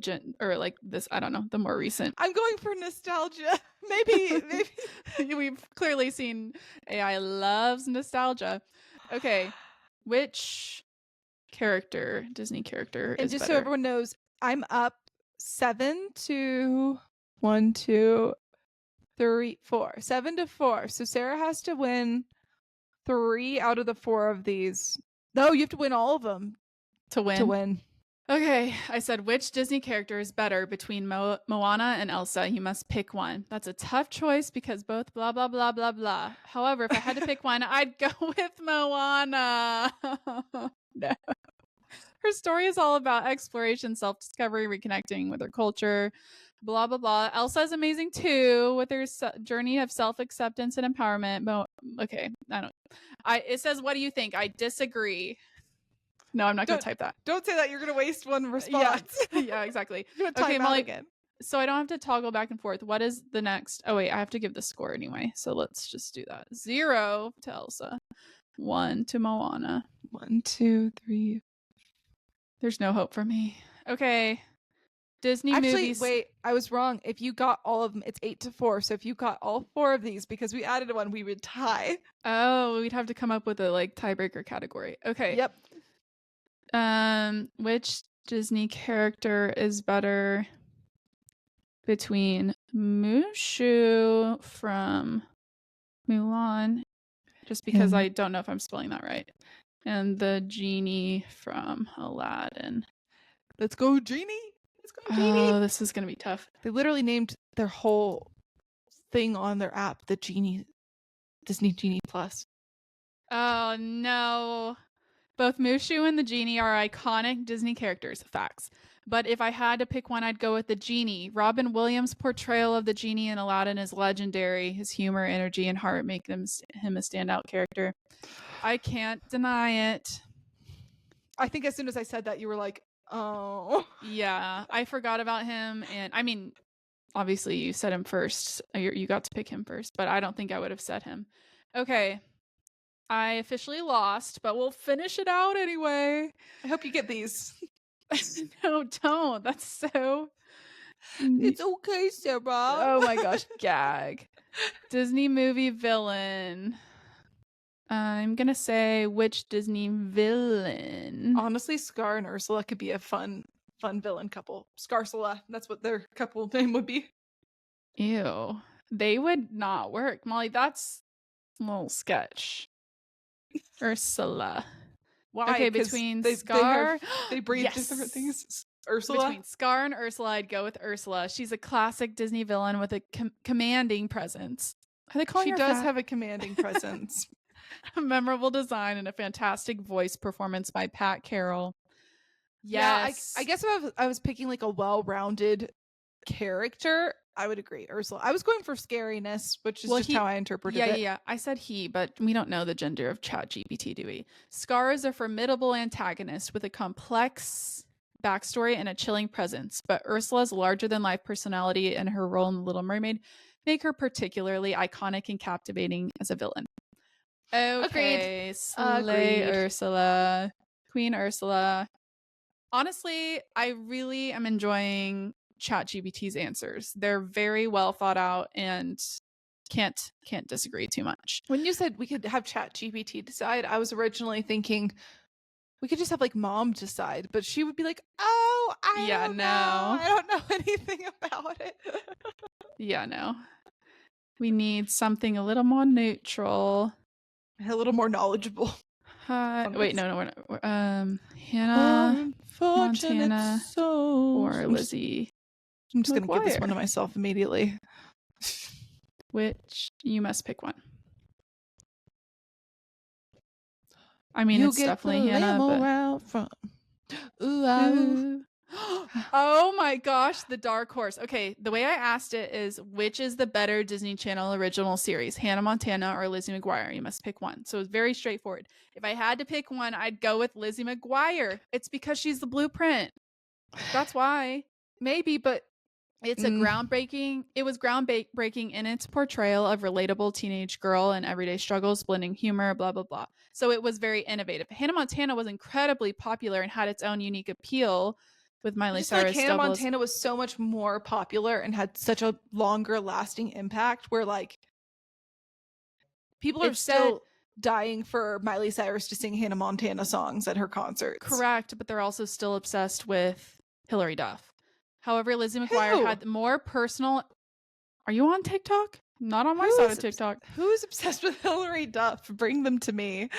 B: I don't know, the more recent.
A: I'm going for nostalgia. Maybe.
B: We've clearly seen AI loves nostalgia. Okay, which Disney character
A: and
B: is
A: just
B: better?
A: So everyone knows, I'm up 7 to 1, 2, 3, 4. 7 to 4. So Sarah has to win 3 out of the 4 of these. No, you have to win all of them
B: to win. Okay, I said which Disney character is better between Moana and Elsa? You must pick one. That's a tough choice because both blah blah blah blah blah. However, if I had to pick one, I'd go with Moana. No. Her story is all about exploration, self-discovery, reconnecting with her culture, blah blah blah. Elsa is amazing too, with her journey of self-acceptance and empowerment. Okay, it says, what do you think? I disagree. No, I'm not going to type that.
A: Don't say that. You're going to waste one response.
B: Yeah, exactly.
A: Okay, Molly. Again.
B: So I don't have to toggle back and forth. What is the next? Oh, wait, I have to give the score anyway. So let's just do that. 0 to Elsa. 1 to Moana.
A: 1, 2, 3.
B: There's no hope for me. Okay. Disney movies.
A: Wait, I was wrong. If you got all of them, it's 8 to 4. So if you got all 4 of these, because we added one, we would tie.
B: Oh, we'd have to come up with a tiebreaker category. Okay.
A: Yep.
B: Which Disney character is better between Mushu from Mulan, just because I don't know if I'm spelling that right, and the genie from Aladdin.
A: Let's go, Genie. Let's go, Genie.
B: Oh, this is gonna be tough.
A: They literally named their whole thing on their app the Genie, Disney Genie Plus.
B: Oh no. Both Mushu and the genie are iconic Disney characters, facts. But if I had to pick one, I'd go with the genie. Robin Williams' portrayal of the genie in Aladdin is legendary. His humor, energy, and heart make him a standout character. I can't deny it.
A: I think as soon as I said that, you were like, oh.
B: Yeah, I forgot about him. And I mean, obviously you said him first. You got to pick him first, but I don't think I would have said him. Okay. I officially lost, but we'll finish it out anyway.
A: I hope you get these.
B: No, don't. That's so.
A: It's okay, Sarah.
B: Oh my gosh, gag. Disney movie villain. I'm gonna say which Disney villain?
A: Honestly, Scar and Ursula could be a fun villain couple. Scarsula, that's what their couple name would be.
B: Ew. They would not work. Molly, that's a little sketch. Ursula.
A: Why?
B: Okay,
A: 'Cause
B: between
A: they
B: Scar.
A: they breed
B: Yes.
A: different things. Ursula.
B: Between Scar and Ursula, I'd go with Ursula. She's a classic Disney villain with a commanding presence. Are they calling
A: She
B: her
A: does
B: fat?
A: have a commanding presence.
B: A memorable design and a fantastic voice performance by Pat Carroll. Yes.
A: Yeah, I guess if I was picking like a well-rounded character, I would agree. Ursula. I was going for scariness, which is just how I interpreted it.
B: Yeah. I said he, but we don't know the gender of ChatGPT, do we? Scar is a formidable antagonist with a complex backstory and a chilling presence, but Ursula's larger-than-life personality and her role in The Little Mermaid make her particularly iconic and captivating as a villain. Okay, slay
A: Agreed.
B: Ursula. Queen Ursula. Honestly, I really am enjoying ChatGPT's answers. They're very well thought out and can't disagree too much.
A: When you said we could have ChatGPT decide, I was originally thinking we could just have like mom decide, but she would be like, "Oh, I don't know. I don't know anything about it."
B: Yeah, no. We need something a little more neutral.
A: A little more knowledgeable.
B: Wait, no, we're not. Hannah Montana or Lizzie.
A: I'm just going to give this one to myself immediately.
B: Which you must pick one. I mean, it's definitely Hannah, but... Ooh. Oh my gosh, the dark horse. Okay, the way I asked it is, which is the better Disney Channel original series, Hannah Montana or Lizzie McGuire? You must pick one. So it's very straightforward. If I had to pick one, I'd go with Lizzie McGuire. It's because she's the blueprint. That's why.
A: Maybe, but
B: it's it was groundbreaking in its portrayal of relatable teenage girl and everyday struggles, blending humor, blah, blah, blah. So it was very innovative. Hannah Montana was incredibly popular and had its own unique appeal with Miley Cyrus.
A: Hannah Montana was so much more popular and had such a longer lasting impact where like people are still dying for Miley Cyrus to sing Hannah Montana songs at her concerts.
B: Correct, but they're also still obsessed with Hilary Duff. However, Lizzie McGuire had more personal... Are you on TikTok? Not on my side of TikTok.
A: Who's obsessed with Hilary Duff? Bring them to me.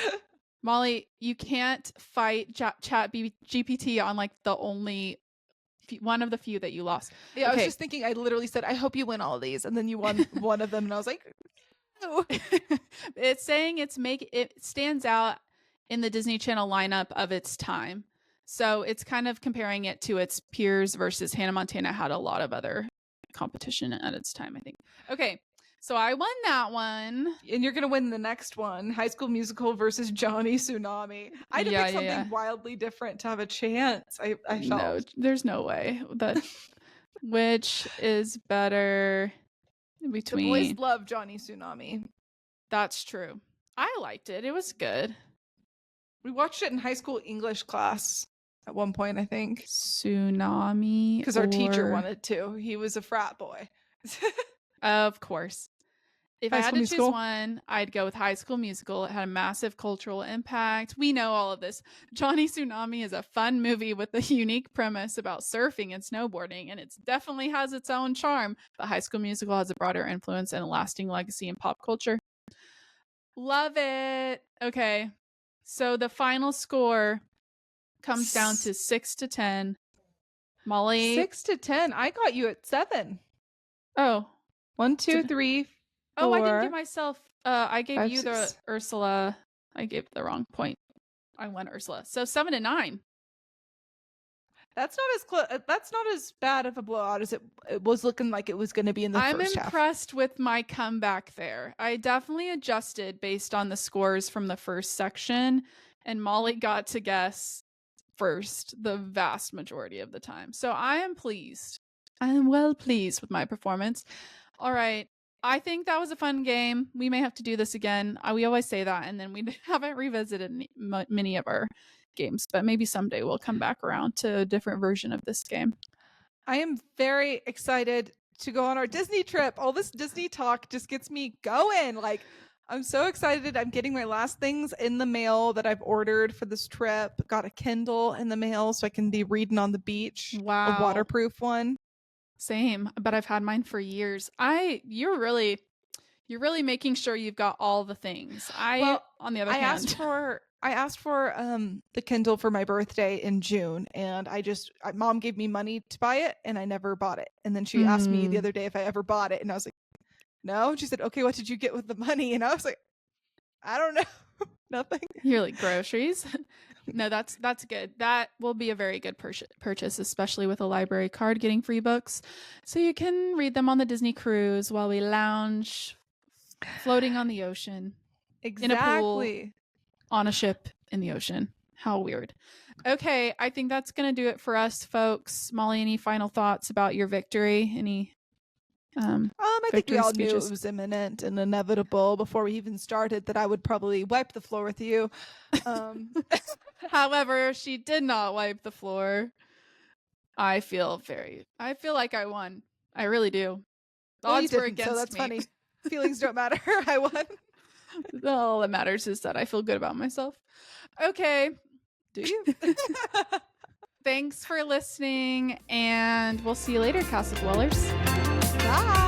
B: Molly, you can't fight ChatGPT on like the only... one of the few that you lost.
A: Yeah, okay. I was just thinking, I literally said, I hope you win all of these. And then you won one of them. And I was like, no.
B: It's saying it stands out in the Disney Channel lineup of its time. So it's kind of comparing it to its peers versus Hannah Montana had a lot of other competition at its time, I think. Okay, so I won that one.
A: And you're going to win the next one, High School Musical versus Johnny Tsunami. I had to pick something wildly different to have a chance. I felt.
B: No, there's no way. Which is better between...
A: The boys love Johnny Tsunami.
B: That's true. I liked it. It was good.
A: We watched it in high school English class at one point, I think.
B: Tsunami.
A: Because our teacher wanted to. He was a frat boy.
B: Of course. If I had to choose one, I'd go with High School Musical. It had a massive cultural impact. We know all of this. Johnny Tsunami is a fun movie with a unique premise about surfing and snowboarding, and it definitely has its own charm. But High School Musical has a broader influence and a lasting legacy in pop culture. Love it. Okay. So the final score comes down to 6-10. Molly.
A: 6-10. I got you at 7.
B: Oh.
A: 1, 2, 3, 4.
B: Oh, I didn't give myself. I gave
A: 5,
B: you
A: 6.
B: the Ursula. I gave the wrong point. I went Ursula. So 7-9.
A: That's not as close. That's not as bad of a blowout as it was looking like it was going to be in the first half.
B: I'm impressed with my comeback there. I definitely adjusted based on the scores from the first section, and Molly got to guess first the vast majority of the time. So I am pleased. I am well pleased with my performance. All right. I think that was a fun game. We may have to do this again. We always say that, and then we haven't revisited many of our games, but maybe someday we'll come back around to a different version of this game.
A: I am very excited to go on our Disney trip. All this Disney talk just gets me going. Like, I'm so excited. I'm getting my last things in the mail that I've ordered for this trip. Got a Kindle in the mail so I can be reading on the beach, a
B: Wow.
A: waterproof one.
B: Same, but I've had mine for years. You're really making sure you've got all the things.
A: Well,
B: On the other
A: I
B: hand,
A: asked for the Kindle for my birthday in June, and mom gave me money to buy it, and I never bought it. And then she asked me the other day if I ever bought it, and I was like, no. And she said, okay, what did you get with the money? And I was like, I don't know. Nothing.
B: You're like groceries. No, that's good. That will be a very good purchase, especially with a library card getting free books. So you can read them on the Disney cruise while we lounge floating on the ocean.
A: Exactly.
B: In a pool, on a ship in the ocean. How weird. Okay, I think that's going to do it for us, folks. Molly, any final thoughts about your victory? Any
A: I think we all
B: speeches?
A: knew it was imminent and inevitable before we even started that I would probably wipe the floor with you.
B: However, she did not wipe the floor. I feel like I won. I really do. The odds were against me.
A: So that's funny. Feelings don't matter. I won.
B: All that matters is that I feel good about myself. Okay.
A: Do you?
B: Thanks for listening, and we'll see you later, Castle Dwellers.
A: Bye.